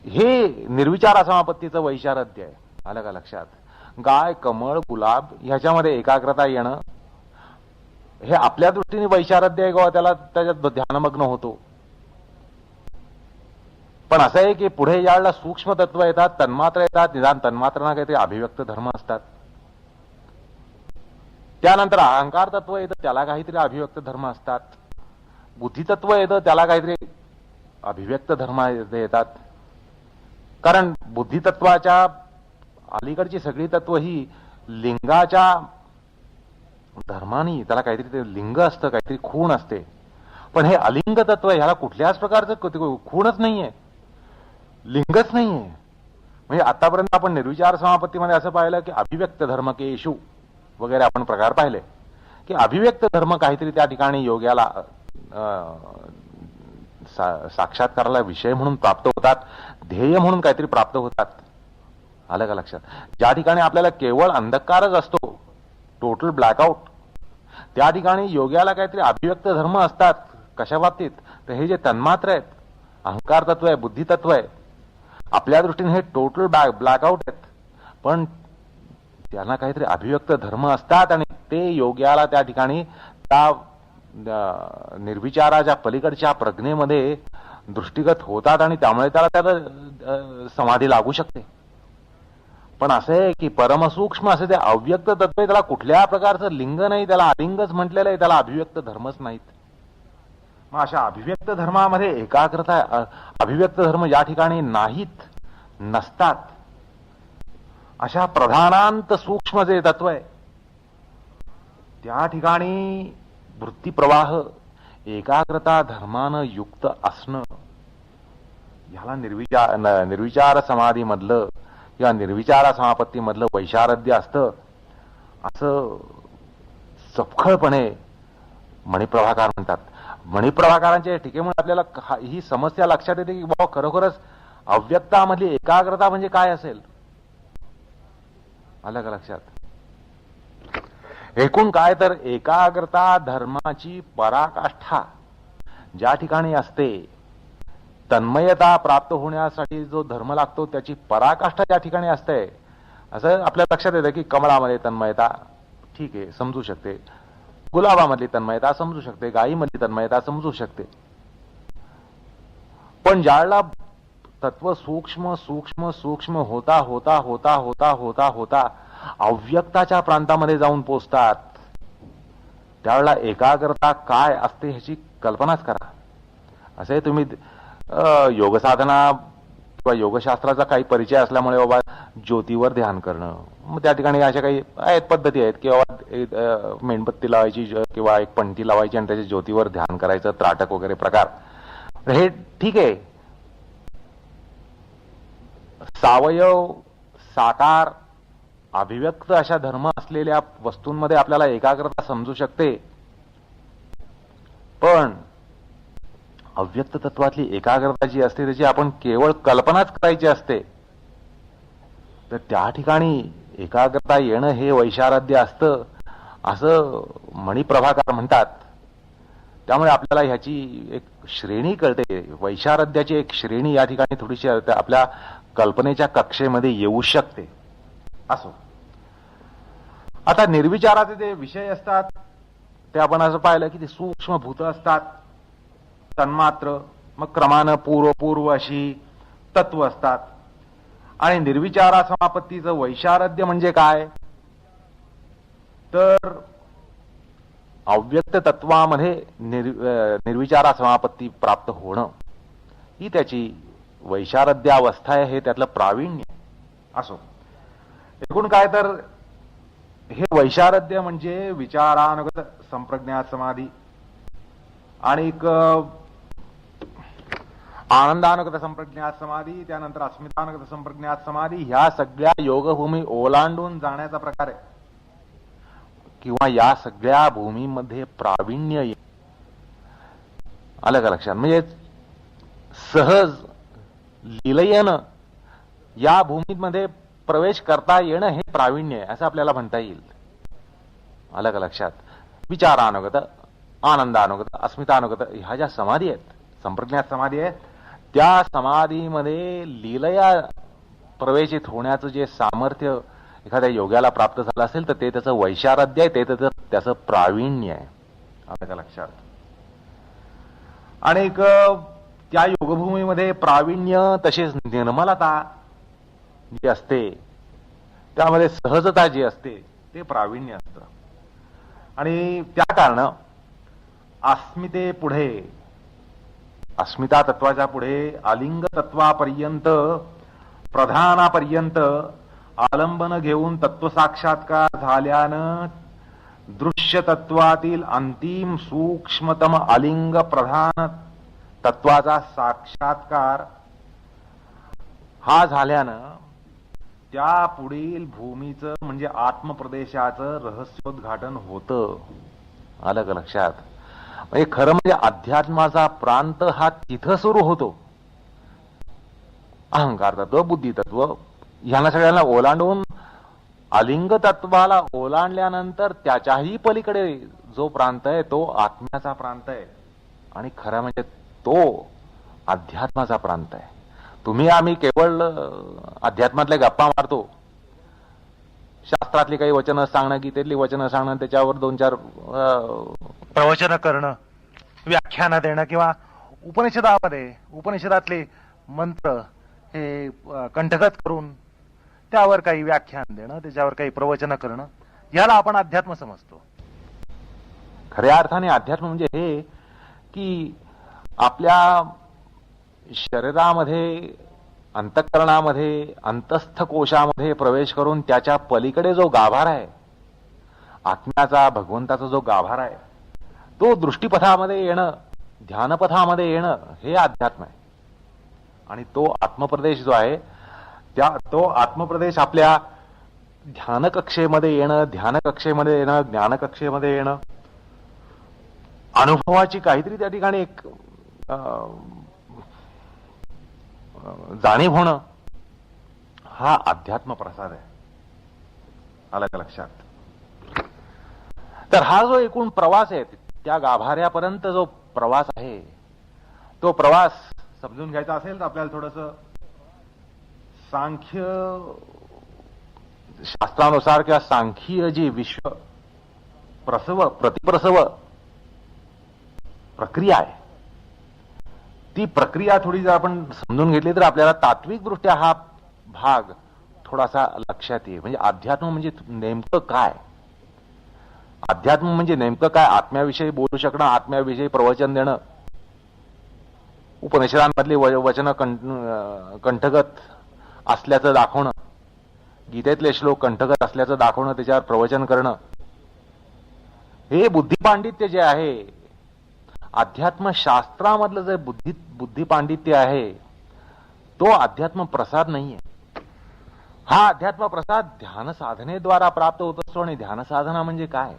S2: हे निर्विचार समापत्तीचं वैशारद्य आहे. आलं का लक्षात? गाय, कमळ, गुलाब ह्याच्यामध्ये एकाग्रता येणं हे आपल्या दृष्टीने वैशारद्य आहे किंवा त्याला त्याच्यात ध्यानमग्न होतो. पण असं आहे की पुढे याला सूक्ष्म तत्व येतात, तन्मात्र येतात, निदान तन्मात्रांना काहीतरी अभिव्यक्त धर्म असतात. त्यानंतर अहंकार तत्व येतं, त्याला काहीतरी अभिव्यक्त धर्म असतात. बुद्धितत्व येतं, त्याला काहीतरी अभिव्यक्त धर्म येतात. कारण बुद्धितत्वाच्या अलीकडची सगळी तत्व ही लिंगाच्या धर्मानी, त्याला काहीतरी ते लिंग असतं, काहीतरी खूण असते. पण हे अलिंग तत्व ह्याला कुठल्याच प्रकारचं खूणच नाहीये, लिंगच नाहीये. म्हणजे आतापर्यंत आपण निर्विचार समापत्तीमध्ये असं पाहिलं की अभिव्यक्त धर्म केशु वगैरे आपण प्रकार पाहिले की अभिव्यक्त धर्म काहीतरी त्या ठिकाणी योग्याला साक्षात्काराला विषय म्हणून प्राप्त होतात, ध्येय म्हणून काहीतरी प्राप्त होतात. आलं का लक्षात? ज्या ठिकाणी आपल्याला केवळ अंधकारच असतो, टोटल ब्लॅकआउट, त्या ठिकाणी योग्याला काहीतरी अभिव्यक्त धर्म असतात. कशा बाबतीत? तर हे जे तन्मात्र आहेत, अहंकार तत्व आहे, बुद्धी तत्व आहे, आपल्या दृष्टीने हे टोटल ब्लॅकआउट आहेत, पण त्यांना काहीतरी अभिव्यक्त धर्म असतात आणि ते योग्याला त्या ठिकाणी त्या निर्विचाराच्या पलीकडच्या प्रज्ञेमध्ये दृष्टिगत होतात आणि त्यामुळे त्याला समाधी लागू शकते. पण असं आहे की परमसूक्ष्म असे ते अव्यक्त तत्व आहे, त्याला कुठल्या प्रकारचं लिंग नाही, त्याला अलिंगच म्हटलेलं आहे, त्याला अभिव्यक्त धर्मच नाहीत. मग अशा अभिव्यक्त धर्मामध्ये एकाग्रता, अभिव्यक्त धर्म ज्या ठिकाणी नाहीत, नसतात, अशा प्रधानांत सूक्ष्म जे तत्व आहे त्या ठिकाणी वृत्तीप्रवाह एकाग्रता धर्मानं युक्त असणं, ह्याला निर्विचार समाधी मधलं किंवा निर्विचार समापत्ती मधलं वैशारद्य असतं, असं सपखळपणे मणिप्रभाकार म्हणतात. मणिप्रभाकारांच्या टीकेमुळे आपल्याला ही समस्या लक्षात येते की बाबा खरोखरच अव्यक्तामधली एकाग्रता म्हणजे काय असेल. आलं का लक्षात? एकूण काय तर एकाग्रता धर्माची पराकाष्ठा ज्या ठिकाणी असते, तन्मयता प्राप्त होण्यासाठी जो धर्म लागतो त्याची पराकाष्ठा ज्या ठिकाणी असते, असं आपल्या लक्षात येतं की कमळामध्ये तन्मयता ठीक आहे समजू शकते, गुलाबामधली तन्मयता समजू शकते, गायीमधली तन्मयता समजू शकते, पण ज्यावेळेला तत्व सूक्ष्म सूक्ष्म सूक्ष्म होता होता होता होता होता होता अव्यक्ताच्या प्रांतामध्ये जाऊन पोचतात, त्यावेळेला एकाग्रता काय असते ह्याची कल्पनाच करा. असे तुम्ही योग साधना किंवा योगशास्त्राचा काही परिचय असल्यामुळे बाबा ज्योतीवर ध्यान करणं, मग त्या ठिकाणी अशा काही आहेत पद्धती आहेत की बाबा मेणबत्ती लावायची किंवा एक पणती लावायची आणि त्याच्या ज्योतीवर ध्यान करायचं, त्राटक वगैरे प्रकार, हे ठीक आहे. सावयव साकार अभिव्यक्त अशा धर्म असलेल्या वस्तूंमध्ये आपल्याला एकाग्रता समजू शकते, पण अव्यक्त तत्वातली एकाग्रता जी असते त्याची आपण केवळ कल्पनाच करायची असते, तर त्या ठिकाणी एकाग्रता येणं हे वैशारद्य असतं असं मणिप्रभाकर म्हणतात. त्यामुळे आपल्याला ह्याची एक श्रेणी कळते, वैशारद्याची एक श्रेणी या ठिकाणी थोडीशी आपल्या कल्पनेच्या कक्षेमध्ये येऊ शकते. असो, आता निर्विचाराचे जे विषय असतात ते आपण असं पाहिलं की ते सूक्ष्म भूत असतात, तन्मात्र, मग क्रमानं पूर्व पूर्व अशी तत्व असतात. आणि निर्विचारा समापत्तीचं वैशारद्य म्हणजे काय, तर अव्यक्त तत्वामध्ये निर्विचारा समापत्ती प्राप्त होणं ही त्याची वैशारद्य अवस्था आहे, हे त्यातलं प्रावीण्य. असो, एकूण काय तर हे वैशारद्य म्हणजे विचारानुगत संप्रज्ञात समाधी आणि आनंदानुगत संप्रज्ञात समाधी, त्यानंतर अस्मितानुगत संप्रज्ञात समाधी, ह्या सगळ्या योगभूमी ओलांडून जाण्याचा प्रकार आहे किंवा या सगळ्या भूमीमध्ये प्रावीण्य येईल. आलं का लक्षात? म्हणजे सहज लीलयेनं या भूमीमध्ये प्रवेश करता येणं हे प्रावीण्य आहे असं आपल्याला म्हणता येईल. आलं का लक्षात? विचारानुगत, आनंदानुगत, अस्मितानुगत ह्या ज्या समाधी आहेत, संप्रज्ञात समाधी आहेत, त्या समाधीमध्ये लीलया प्रवेशित होण्याचं जे सामर्थ्य एखाद्या योग्याला प्राप्त झालं असेल तर ते त्याचं वैशारद्य आहे, ते त्याचं प्रावीण्य आहे. आलं का लक्षात? आणि त्या योगभूमीमध्ये प्रावीण्य तसेच निर्मलता जी असते, त्यामध्ये सहजता जी असते ते प्रावीण्य असतं. आणि त्या कारण अस्मिते पुढे, अस्मिता तत्वाच्या पुढे आलिंग तत्वापर्यंत, प्रधानापर्यंत आलंबन घेऊन तत्वसाक्षात्कार झाल्यानं दृश्य तत्वातील अंतिम सूक्ष्मतम आलिंग प्रधान तत्वाचा साक्षात्कार हा झाल्यानं त्या पुढील भूमीचं म्हणजे आत्मप्रदेशाचं रहस्योद्घाटन होतं. आलं का लक्षात? म्हणजे खरं म्हणजे अध्यात्माचा प्रांत हा तिथं सुरू होतो. अहंकार तत्व, बुद्धी तत्व ह्यांना सगळ्यांना ओलांडून अलिंग तत्वाला ओलांडल्यानंतर त्याच्याही पलीकडे जो प्रांत आहे तो आत्म्याचा प्रांत आहे आणि खरं म्हणजे तो अध्यात्माचा प्रांत आहे. तुम्ही आम्ही केवळ अध्यात्मातल्या गप्पा मारतो, शास्त्रातली काही वचनं सांगणं, गीतेतली वचनं सांगणं, त्याच्यावर दोन चार
S1: प्रवचन करणं, व्याख्यानं देणं किंवा उपनिषदातले मंत्र हे कंठगत करून त्यावर काही व्याख्यान देणं, त्याच्यावर काही प्रवचन करणं, याला आपण अध्यात्म समजतो.
S2: खऱ्या अर्थाने अध्यात्म म्हणजे हे की आपल्या शरीरामध्ये, अंतःकरणामध्ये, अंतस्थ कोशामध्ये प्रवेश करून त्याच्या पलीकडे जो गाभार आहे, आत्म्याचा, भगवंताचा जो गाभार आहे, तो दृष्टीपथामध्ये येणं, ध्यानपथामध्ये येणं हे अध्यात्म आहे. आणि तो आत्मप्रदेश जो आहे, तो आत्मप्रदेश आपल्या ध्यानकक्षेमध्ये येणं, ध्यानकक्षेमध्ये येणं, ज्ञानकक्षेमध्ये येणं, अनुभवाची काहीतरी त्या ठिकाणी एक जाणीव होणं, हा अध्यात्म प्रसाद आहे. आलं का लक्षात? तर हा जो एकूण प्रवास आहे त्या गाभाऱ्यापर्यंत जो प्रवास आहे, तो प्रवास समजून घ्यायचा असेल तर आपल्याला थोडंसं सांख्य शास्त्रानुसार किंवा सांख्यीय जी विश्व प्रसव प्रतिप्रसव प्रक्रिया आहे, ती प्रक्रिया थोडी जर आपण समजून घेतली तर आपल्याला तात्विक दृष्ट्या हा भाग थोडासा लक्षात येईल. म्हणजे अध्यात्म म्हणजे नेमकं काय, अध्यात्म म्हणजे नेमकं काय, आत्म्याविषयी बोलू शकणं, आत्म्याविषयी प्रवचन देणं, उपनिषदांमधली वचन कंठगत असल्याचं दाखवणं, गीतेतले श्लोक कंठगत असल्याचं दाखवणं, त्याच्यावर प्रवचन करणं, हे बुद्धिपांडित्य जे आहे, अध्यात्मशास्त्रामधलं जे बुद्धिपांडित्य आहे, तो अध्यात्म प्रसाद नाहीये. हा अध्यात्म प्रसाद ध्यान साधनेद्वारा प्राप्त होत असतो. आणि ध्यान साधना म्हणजे काय?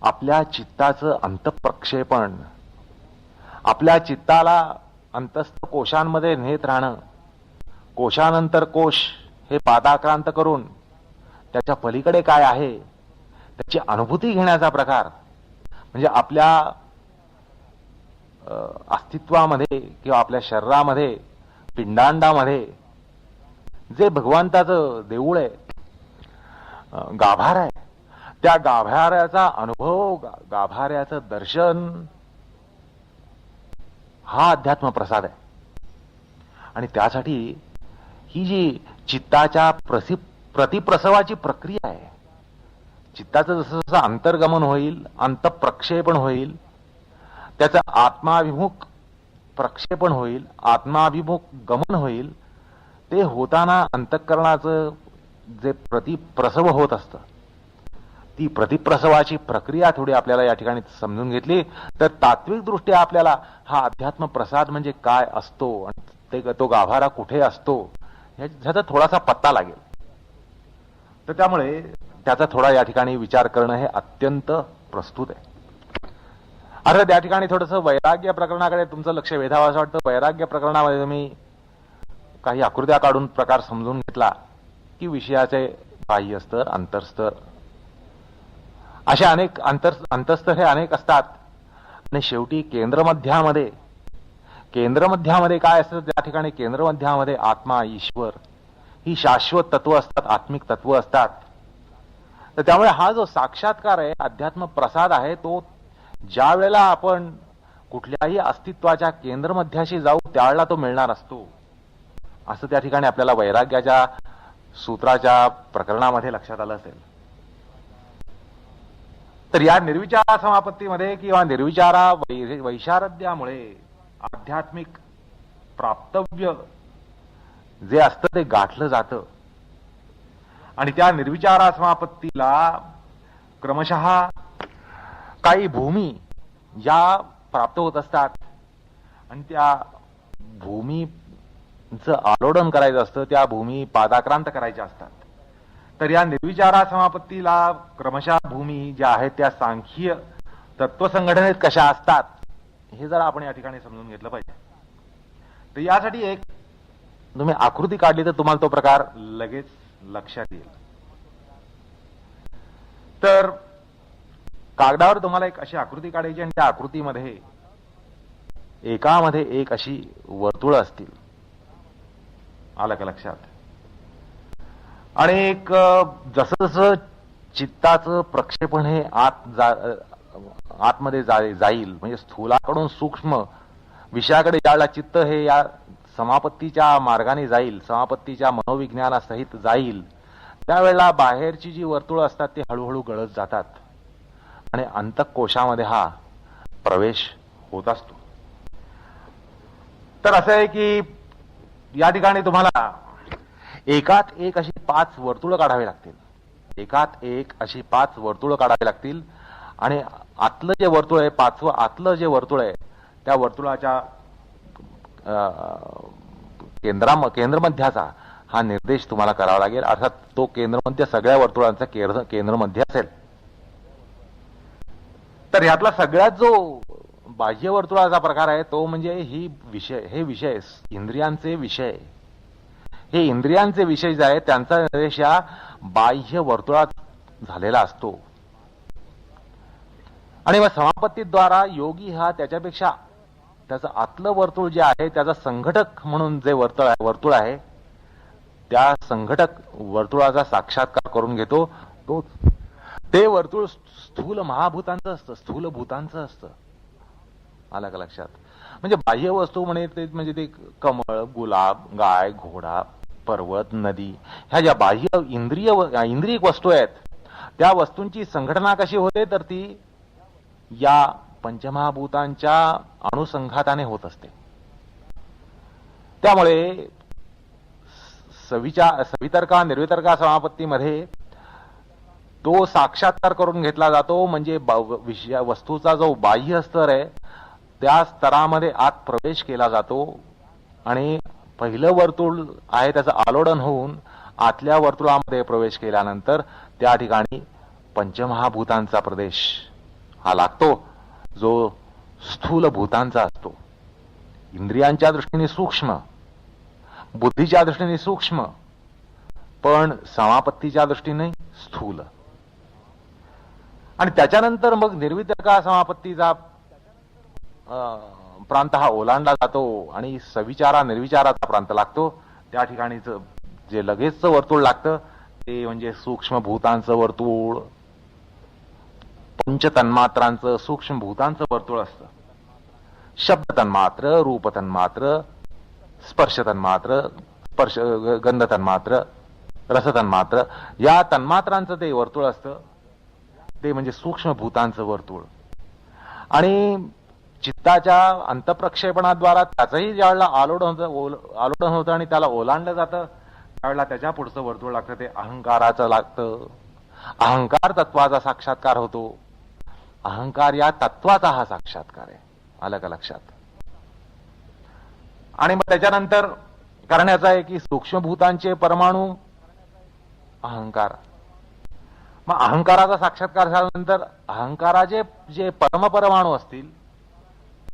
S2: आपल्या चित्ताचं अंतःप्रक्षेपण, आपल्या चित्ताला अंतस्थ कोशांमध्ये नेत राहणं, कोशानंतर कोश हे पादाक्रांत करून त्याच्या पलीकडे काय आहे त्याची अनुभूती घेण्याचा प्रकार, म्हणजे आपल्या अस्तित्वामध्ये किंवा आपल्या शरीरामध्ये, पिंडांडामध्ये जे भगवंताचं देऊळ आहे, गाभार आहे, त्या गाभाऱ्याचा अनुभव, गाभाऱ्याचं दर्शन, हा अध्यात्म प्रसाद आहे. आणि त्यासाठी ही जी चित्ताच्या प्रतिप्रसवाची प्रक्रिया आहे, चित्ताचं जसं जसं अंतर्गमन होईल, अंतःप्रक्षेपण होईल, त्याचं आत्माभिमुख प्रक्षेपण होईल, आत्माभिमुख गमन होईल, ते होताना अंतःकरणाचं जे प्रतिप्रसव होत असतं, ती प्रतिप्रसवाची प्रक्रिया थोडी आपल्याला या ठिकाणी समजून घेतली तर तात्विक दृष्ट्या आपल्याला हा अध्यात्म प्रसाद म्हणजे काय असतो आणि तो गाभारा कुठे असतो ह्याचा थोडासा पत्ता लागेल. तर त्यामुळे त्याचा थोडा या ठिकाणी विचार करणं हे अत्यंत प्रस्तुत आहे. अर्थात या ठिकाणी थोडंसं वैराग्य प्रकरणाकडे तुमचं लक्ष वेधावं असं वाटतं. वैराग्य प्रकरणामध्ये तुम्ही काही आकृत्या काढून प्रकार समजून घेतला की विषयाचे बाह्य स्तर, अंतरस्तर असे अनेक अंतस्तर हे अनेक असतात. आणि शेवटी केंद्रमध्यामध्ये काय असतं, त्या ठिकाणी केंद्रमध्यामध्ये आत्मा, ईश्वर ही शाश्वत तत्व असतात, आत्मिक तत्व असतात. तर त्यामुळे हा जो साक्षात्कार आहे, अध्यात्म प्रसाद आहे, तो ज्या वेळेला आपण कुठल्याही अस्तित्वाच्या केंद्रमध्याशी जाऊ त्यावेळेला तो मिळणार असतो, असं त्या ठिकाणी आपल्याला वैराग्याच्या सूत्राच्या प्रकरणामध्ये लक्षात आलं असेल. तर या निर्विचार समापत्तीमध्ये किंवा निर्विचारा वैशारद्यामुळे आध्यात्मिक प्राप्तव्य जे असतं ते गाठलं जातं. आणि त्या निर्विचारा समापत्तीला क्रमशः काही भूमी या प्राप्त होत असतात आणि त्या भूमीचं आलोडन करायचं असतं, त्या भूमी पादाक्रांत करायच्या असतात. तर या निर्विचारा समापत्तीला क्रमशः भूमी ज्या आहेत त्या सांख्यीय तत्वसंघटनेत कशा असतात हे जरा आपण या ठिकाणी समजून घेतलं पाहिजे. तर यासाठी एक तुम्ही आकृती काढली तर तुम्हाला तो प्रकार लगेच लक्षात येईल. तर कागदावर तुम्हाला एक अशी आकृती काढायची आणि त्या आकृतीमध्ये एकामध्ये एक अशी वर्तुळ असतील. आलं का लक्षात? आणि एक जसं जसं चित्ताचं प्रक्षेपण हे आतमध्ये जाईल, म्हणजे स्थूलाकडून सूक्ष्म विषयाकडे ज्यावेळेला चित्त हे या समापत्तीच्या मार्गाने जाईल, समापत्तीच्या मनोविज्ञानासहित जाईल, त्यावेळेला बाहेरची जी वर्तुळ असतात ती हळूहळू गळत जातात आणि अंतःकोशामध्ये हा प्रवेश होत असतो. तर असं आहे की या ठिकाणी तुम्हाला एकात एक अशी 5 वर्तुळ काढावी लागतील. एकात एक अशी 5 वर्तुळ काढावी लागतील. आणि आतलं जे वर्तुळ आहे, 5वं आतलं जे वर्तुळ आहे, त्या वर्तुळाच्या केंद्रमध्याचा हा निर्देश तुम्हाला करावा लागेल. अर्थात तो केंद्रमध्य सगळ्या वर्तुळांचा केंद्रमध्य असेल. तर ह्यातला सगळ्यात जो बाह्य वर्तुळाचा प्रकार आहे तो म्हणजे हे विषय इंद्रियांचे विषय, हे इंद्रियांचे विषय जे आहेत त्यांचा निर्देश या बाह्य वर्तुळात झालेला असतो. आणि मग समापत्तीद्वारा योगी हा त्याच्यापेक्षा त्याचं आतलं वर्तुळ जे आहे त्याचा संघटक म्हणून जे वर्तुळ आहे त्या संघटक वर्तुळाचा साक्षात्कार करून घेतो. ते वर्तुळ स्थूल महाभूतांचं असतं, स्थूल भूतांचं असतं. आलं का लक्षात? म्हणजे बाह्य वस्तू म्हणजे ते कमळ, गुलाब, गाय, घोडा, पर्वत, नदी ह्या ज्या बाह्य इंद्रिय वस्तू आहेत त्या वस्तूंची संघटना कशी होते तर ती या पंचमहाभूतांच्या अनुसंघाताने होत असते. त्यामुळे सवितर्का निर्वितर्का समापत्तीमध्ये तो साक्षात्कार करून घेतला जातो. म्हणजे वस्तूचा जो बाह्य स्तर आहे त्या स्तरामध्ये आत प्रवेश केला जातो आणि पहिलं वर्तुळ आहे त्याचं आलोडन होऊन आतल्या वर्तुळामध्ये प्रवेश केल्यानंतर त्या ठिकाणी पंचमहाभूतांचा प्रदेश हा लागतो जो स्थूल भूतांचा असतो. इंद्रियांच्या दृष्टीने सूक्ष्म, बुद्धीच्या दृष्टीने सूक्ष्म, पण समापत्तीच्या दृष्टीने स्थूल. आणि त्याच्यानंतर मग निर्वितर्का समापत्तीचा प्रांत हा ओलांडला जातो आणि सविचारा निर्विचाराचा प्रांत लागतो. त्या ठिकाणीच जे लगेचचं वर्तुळ लागतं ते म्हणजे सूक्ष्म भूतांचं वर्तुळ, पंच तन्मात्रांचं सूक्ष्म भूतांचं वर्तुळ असतं. शब्द तन्मात्र, रूप तन्मात्र, स्पर्श तन्मात्र, गंध तन्मात्र, रस तन्मात्र या तन्मात्रांचं ते वर्तुळ असतं. ते म्हणजे सूक्ष्म भूतांचं वर्तुळ. आणि चित्ताच्या अंतप्रक्षेपणाद्वारा त्याचंही ज्यावेळेला आलोडन होतं आणि त्याला ओलांडलं जातं त्यावेळेला त्याच्या पुढचं वर्तुळ लागतं ते अहंकाराचं लागतं. अहंकार तत्वाचा साक्षात्कार होतो. अहंकार या तत्वाचा हा साक्षात्कार आहे. आलं का लक्षात? आणि मग त्याच्यानंतर करण्याचं आहे की सूक्ष्मभूतांचे परमाणू अहंकार. मग अहंकाराचा साक्षात्कार झाल्यानंतर अहंकाराचे जे परमपरमाणू असतील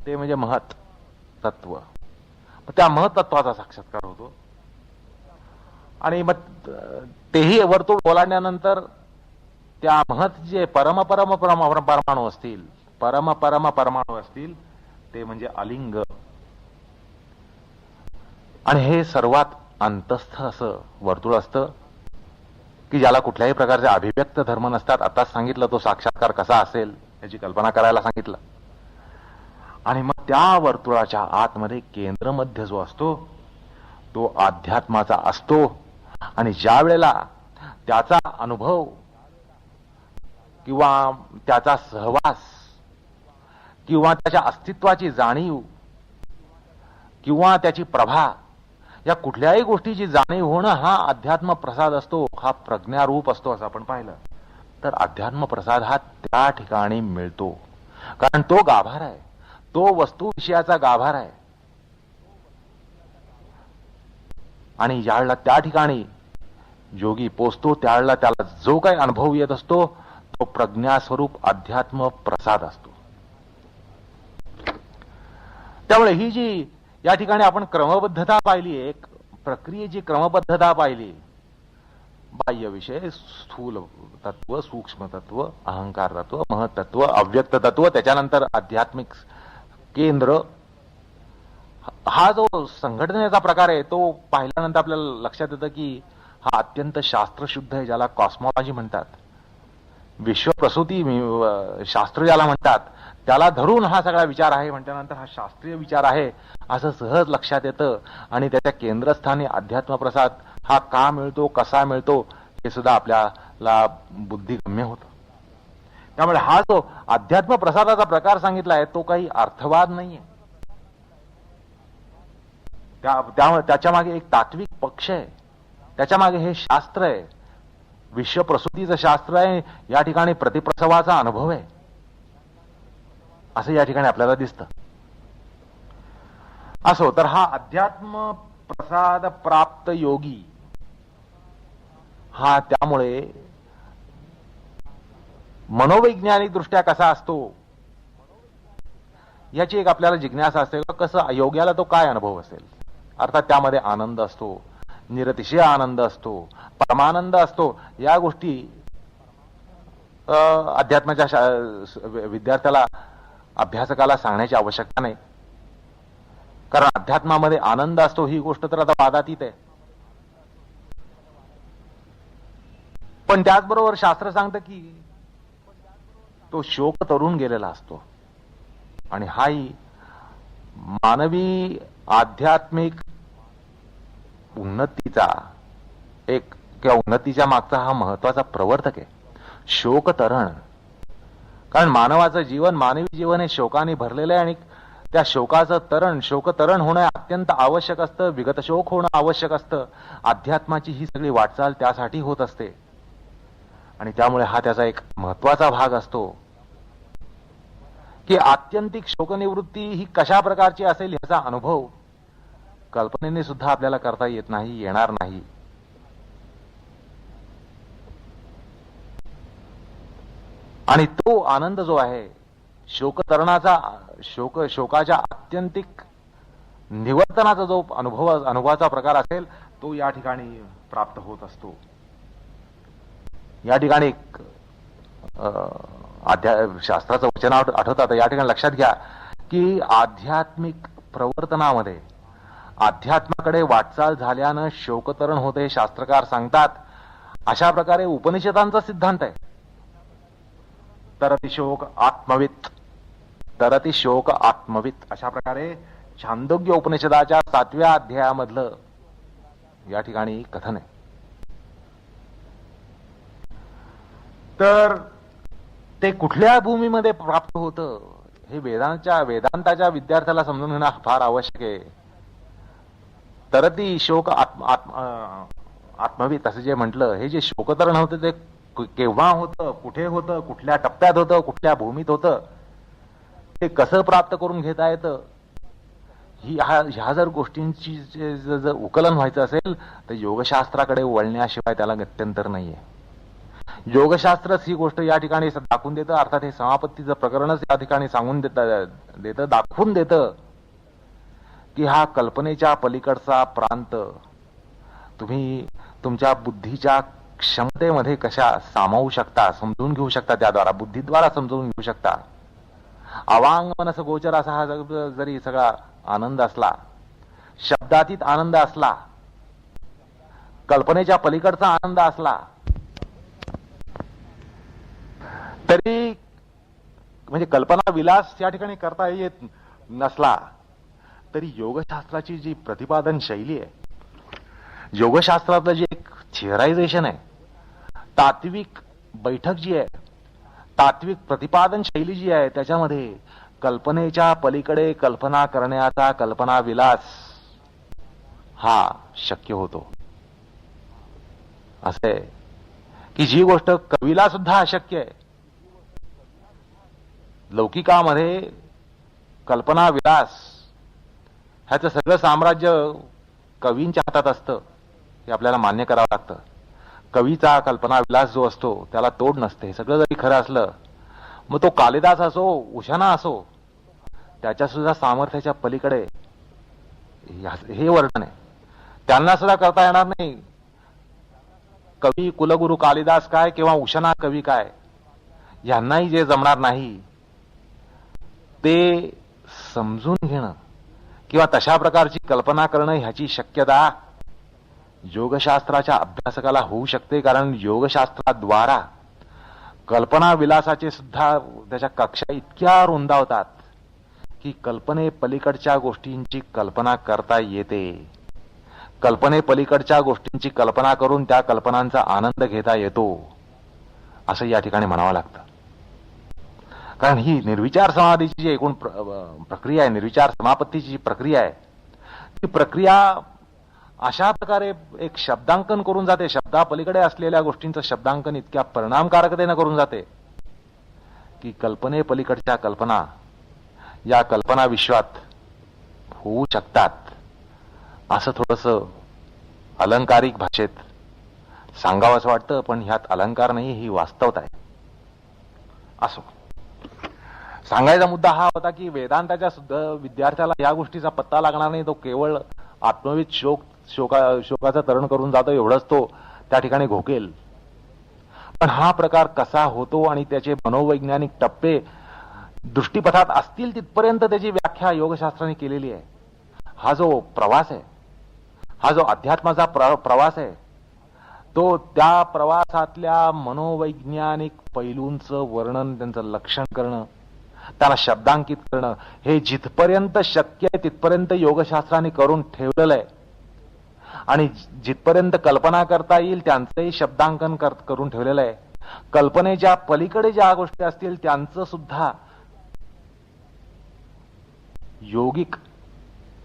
S2: ते म्हणजे महत तत्व, त्या महतत्वाचा साक्षात्कार होतो. आणि मग तेही वर्तुळ ओलांडल्यानंतर त्या महत जे परमाणू असतील, परमाणू असतील ते म्हणजे अलिंग. आणि हे सर्वात अंतस्थ असं वर्तुळ असतं की ज्याला कुठल्याही प्रकारचे अभिव्यक्त धर्म नसतात. आताच सांगितलं तो साक्षात्कार कसा असेल याची कल्पना करायला सांगितलं. आणि मग त्या वर्तुळाच्या आतमध्ये केंद्रमध्य जो असतो तो अध्यात्माचा असतो. आणि ज्या वेळेला त्याचा अनुभव किंवा त्याचा सहवास किंवा त्याच्या अस्तित्वाची जाणीव किंवा त्याची प्रभा या कुठल्याही गोष्टीची जाणीव होणं हा अध्यात्म प्रसाद असतो, हा प्रज्ञारूप असतो. असं आपण पाहिलं तर अध्यात्म प्रसाद हा त्या ठिकाणी मिळतो. कारण तो गाभार आहे, तो वस्तू विषयाचा गाभार आहे. आणि ज्यावेळेला त्या ठिकाणी योगी पोचतो त्यावेळेला त्याला जो काही अनुभव येत असतो तो प्रज्ञास्वरूप अध्यात्म प्रसाद असतो. त्यामुळे ही जी या ठिकाणी आपण क्रमबद्धता पाहिली, एक प्रक्रियेची क्रमबद्धता पाहिली. बाह्य विषय, स्थूल तत्व, सूक्ष्म तत्व, अहंकार तत्व, महत तत्व, अव्यक्त तत्व, त्याच्यानंतर आध्यात्मिक केंद्र. हा जो संघटनेचा प्रकार आहे तो पाहिल्यानंतर आपल्याला लक्षात येतं की हा अत्यंत शास्त्रशुद्ध आहे, ज्याला कॉस्मॉलॉजी म्हणतात. विश्वप्रसूती शास्त्र ज्याला म्हणतात त्याला धरून हा सगळा विचार आहे म्हटल्यानंतर हा शास्त्रीय विचार आहे असं सहज लक्षात येतं. आणि त्याच्या केंद्रस्थानी अध्यात्म प्रसाद हा का मिळतो, कसा मिळतो हे सुद्धा आपल्याला बुद्धिगम्य होतं. त्यामुळे हा जो अध्यात्म प्रसादाचा प्रकार सांगितला आहे तो काही अर्थवाद नाहीये. त्याच्या मागे एक तात्विक पक्ष आहे, त्याच्या मागे हे शास्त्र आहे, विश्वप्रसूतीचं शास्त्र आहे. या ठिकाणी प्रतिप्रसवाचा अनुभव आहे असं या ठिकाणी आपल्याला दिसतं. असो तर हा अध्यात्म प्रसाद प्राप्त योगी हा त्यामुळे मनोवैज्ञानिक दृष्ट्या कसा असतो याची एक आपल्याला जिज्ञासा असते. कसं योग्याला तो काय अनुभव असेल. अर्थात त्यामध्ये आनंद असतो, निरतिशय आनंद असतो, परमानंद असतो, या गोष्टी अध्यात्माच्या विद्यार्थ्याला, अभ्यासकाला सांगण्याची आवश्यकता नाही. कारण अध्यात्मामध्ये आनंद असतो ही गोष्ट तर आता वादातीत आहे. पण त्याचबरोबर शास्त्र सांगतं की तो शोक तरून गेलेला असतो. आणि हाही मानवी आध्यात्मिक उन्नतीचा एक किंवा उन्नतीच्या मागचा हा महत्वाचा प्रवर्तक आहे, शोकतरण. कारण मानवाचं जीवन, मानवी जीवन हे शोकाने भरलेलं आहे आणि त्या शोकतरण होणं अत्यंत आवश्यक असतं, विगत शोक होणं आवश्यक असतं. अध्यात्माची ही सगळी वाटचाल त्यासाठी होत असते आणि त्यामुळे हा त्याचा एक महत्वाचा भाग असतो की आत्यंतिक शोकनिवृत्ती ही कशा प्रकारची असेल याचा अनुभव कल्पनेने सुद्धा आपल्याला करता येत नाही, येणार नाही. आणि तो आनंद जो आहे शोकतरणाचा, शोकाच्या आत्यंतिक निवर्तनाचा जो अनुभवाचा प्रकार असेल तो या ठिकाणी प्राप्त होत असतो. या ठिकाणी शास्त्राचं वचन आठवतात. या ठिकाणी लक्षात घ्या की आध्यात्मिक प्रवर्तनामध्ये अध्यात्माकडे वाटचाल झाल्यानं शोकतरण होते, शास्त्रकार सांगतात. अशा प्रकारे उपनिषदांचा सिद्धांत आहे. तरति शोक आत्मवित, अशा प्रकारे छांदोग्य उपनिषदाच्या 7व्या अध्यायामधलं या ठिकाणी कथन आहे. तर ते कुठल्या भूमीमध्ये प्राप्त होतं हे वेदांताच्या विद्यार्थ्याला समजून घेणं फार आवश्यक आहे. तरती शोक आत्मवित असं जे म्हटलं, हे जे शोकतरण होतं ते केव्हा होतं, कुठे होतं, कुठल्या टप्प्यात होतं, कुठल्या भूमीत होतं, ते कसं प्राप्त करून घेता येतं, ह्या जर गोष्टींची जर उकलन व्हायचं असेल तर योगशास्त्राकडे वळण्याशिवाय त्याला गत्यंतर नाहीये. योगशास्त्रच ही गोष्ट या ठिकाणी दाखवून देतं. अर्थात हे समापत्तीचं प्रकरणच या ठिकाणी सांगून देतं, दाखवून देतं की हा कल्पनेच्या पलीकडचा प्रांत तुम्ही तुमच्या बुद्धीच्या क्षमतेमध्ये कशा सामावू शकता, समजून घेऊ शकता, त्याद्वारा बुद्धीद्वारा समजून घेऊ शकता. अवांग मनस गोचर असा हा जरी सगळा आनंद असला, शब्दातीत आनंद असला, कल्पनेच्या पलीकडचा आनंद असला, तरी म्हणजे कल्पना विलास या ठिकाणी करता येत नसला तरी योगशास्त्राची जी प्रतिपादन शैली आहे, योगशास्त्रातलं जे एक थिअरायझेशन आहे, तात्विक बैठक जी आहे, तात्विक प्रतिपादन शैली जी आहे, त्याच्यामध्ये कल्पनेच्या पलीकडे कल्पना करण्याचा कल्पना विलास हा शक्य होतो. असे की जी गोष्ट कवीला सुद्धा अशक्य आहे, लौकिकामध्ये कल्पना विलास ह्याचं सगळं साम्राज्य कवींच्या हातात असतं, हे आपल्याला मान्य करावं लागतं. कवीचा कल्पना विलास जो असतो त्याला तोड नसते. हे सगळं जरी खरं असलं, मग तो कालिदास असो, उशना असो, त्याच्या सुद्धा सामर्थ्याच्या पलीकडे हे वर्णन आहे. त्यांना सुद्धा करता येणार नाही. कवी कुलगुरू कालिदास काय किंवा उशना कवी काय, यांनाही जे जमणार नाही ते समजून घेणं किंवा तशा प्रकारची कल्पना करणं ह्याची शक्यता योगशास्त्राच्या अभ्यासकाला होऊ शकते. कारण योगशास्त्राद्वारा कल्पना विलासाचे सुद्धा त्याच्या कक्षा इतक्या रुंदावतात की कल्पने पलीकडच्या गोष्टींची कल्पना करता येते. कल्पने पलीकडच्या गोष्टींची कल्पना करून त्या कल्पनांचा आनंद घेता येतो असं या ठिकाणी म्हणावं लागतं. कारण ही निर्विचार समाधीची जी एकूण प्रक्रिया आहे, निर्विचार समापत्तीची जी प्रक्रिया आहे, ती प्रक्रिया अशा प्रकारे एक शब्दांकन करून जाते, शब्दापलीकडे असलेल्या गोष्टींचं शब्दांकन इतक्या परिणामकारकतेनं करून जाते की कल्पने पलीकडच्या कल्पना या कल्पना विश्वात होऊ शकतात. असं थोडंसं अलंकारिक भाषेत सांगावं असं वाटतं, पण ह्यात अलंकार नाही, ही वास्तवता आहे. असो, सांगायचा मुद्दा हा होता की वेदांताच्या सुद्धा विद्यार्थ्याला या गोष्टीचा पत्ता लागणार नाही. तो केवळ आत्मविद शोक शोकाचं तरण करून जातो एवढंच तो त्या ठिकाणी घोकेल. पण हा प्रकार कसा होतो आणि त्याचे मनोवैज्ञानिक टप्पे दृष्टीपथात असतील तिथपर्यंत त्याची व्याख्या योगशास्त्राने केलेली आहे. हा जो प्रवास आहे, हा जो अध्यात्माचा प्रवास आहे, तो त्या प्रवासातल्या मनोवैज्ञानिक पैलूंचं वर्णन, त्यांचं लक्षण करणं, त्याला शब्दांकित करणं, हे जिथपर्यंत शक्य आहे तिथपर्यंत योगशास्त्राने करून ठेवलेलं आहे. आणि जिथपर्यंत कल्पना करता येईल त्यांचंही शब्दांकन करून ठेवलेलं आहे. कल्पनेच्या पलीकडे ज्या गोष्टी असतील त्यांचं सुद्धा योगिक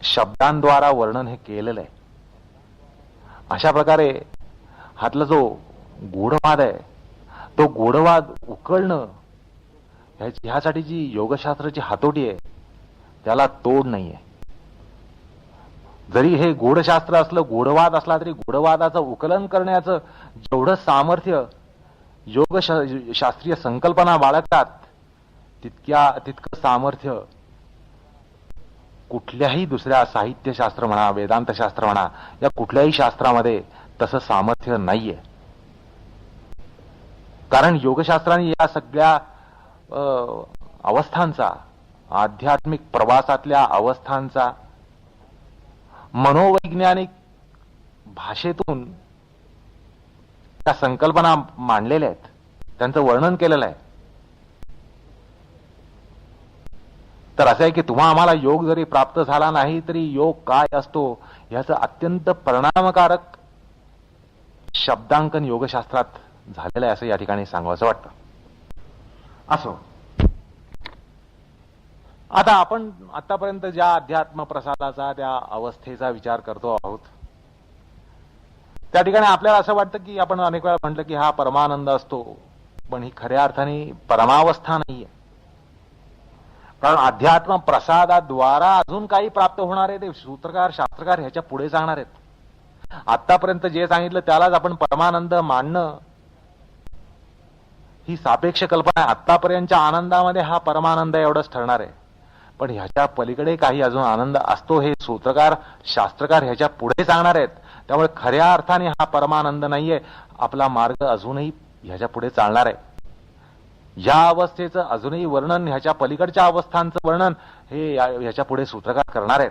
S2: शब्दांद्वारा वर्णन हे केलेलं आहे. अशा प्रकारे हातला जो गूढवाद आहे, तो गूढवाद उकळणं ह्यासाठी जी योगशास्त्राची हातोटी आहे त्याला तोड नाहीये. जरी हे गूढशास्त्र असलं, गूढवाद असला, तरी गूढवादाचं उकलन करण्याचं जेवढं सामर्थ्य योगशास्त्रीय संकल्पना बाळगतात तितकं सामर्थ्य कुठल्याही दुसऱ्या साहित्यशास्त्र म्हणा, वेदांतशास्त्र म्हणा, या कुठल्याही शास्त्रामध्ये तसं सामर्थ्य नाहीये. कारण योगशास्त्राने या सगळ्या अवस्थांचा, आध्यात्मिक प्रवासातल्या अवस्थांचा मनोवैज्ञानिक भाषेतून त्या संकल्पना मांडलेल्या आहेत, त्यांचं वर्णन केलेलं आहे. तर असं आहे की तुम्हा आम्हाला योग जरी प्राप्त झाला नाही तरी योग काय असतो याचं अत्यंत परिणामकारक शब्दांकन योगशास्त्रात झालेलं आहे असं या ठिकाणी सांगावंसं वाटतं. असो, आता आपण आतापर्यंत ज्या अध्यात्म प्रसादाचा, त्या अवस्थेचा विचार करतो आहोत, त्या ठिकाणी आपल्याला असं वाटतं की आपण अनेक वेळा म्हटलं की हा परमानंद असतो, पण ही खऱ्या अर्थाने परमावस्था नाहीये. कारण अध्यात्म प्रसादाद्वारा अजून काही प्राप्त होणार आहे ते सूत्रकार, शास्त्रकार ह्याच्या पुढे सांगणार आहेत. आतापर्यंत जे सांगितलं त्यालाच आपण परमानंद मानणं ही सापेक्ष कल्पना आहे. आतापर्यंतच्या आनंदामध्ये हा परमानंद एवढंच ठरणार आहे, पण ह्याच्या पलीकडे काही अजून आनंद असतो हे सूत्रकार, शास्त्रकार ह्याच्या पुढे सांगणार आहेत. त्यामुळे खऱ्या अर्थाने हा परमानंद नाहीये. आपला मार्ग अजूनही ह्याच्या पुढे चालणार आहे. या अवस्थेचं अजूनही वर्णन, ह्याच्या पलीकडच्या अवस्थांचं वर्णन हे ह्याच्या पुढे सूत्रकार करणार आहेत.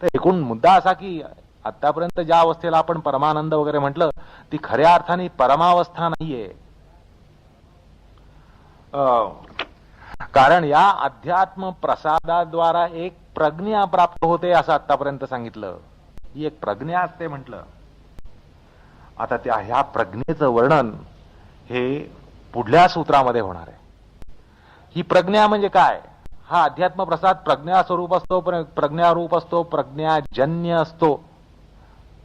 S2: तर एकूण मुद्दा असा की आतापर्यंत ज्या अवस्थेला आपण परमानंद वगैरे म्हटलं ती खऱ्या अर्थाने परमावस्था नाहीये. कारण या अध्यात्म प्रसादाद्वारा एक प्रज्ञा प्राप्त होते असं आतापर्यंत सांगितलं. ही एक प्रज्ञा असते म्हटलं. आता त्या ह्या प्रज्ञेचं वर्णन हे पुढल्या सूत्रामध्ये होणार आहे. ही प्रज्ञा म्हणजे काय? हा अध्यात्म प्रसाद प्रज्ञा स्वरूप असतो, प्रज्ञारूप असतो, प्रज्ञाजन्य असतो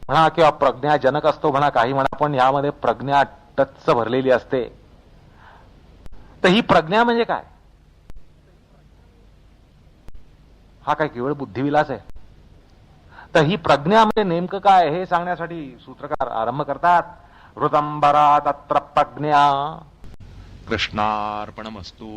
S2: म्हणा किंवा प्रज्ञाजनक असतो म्हणा, काही म्हणा, पण यामध्ये प्रज्ञा टच्च भरलेली असते. तर ही प्रज्ञा म्हणजे काय? हा काय केवळ बुद्धिविलास आहे? तर ही प्रज्ञा म्हणजे नेमकं काय हे सांगण्यासाठी सूत्रकार आरंभ करतात. ऋतंबरा तत्र प्रज्ञा.
S3: कृष्णार्पणमस्तु.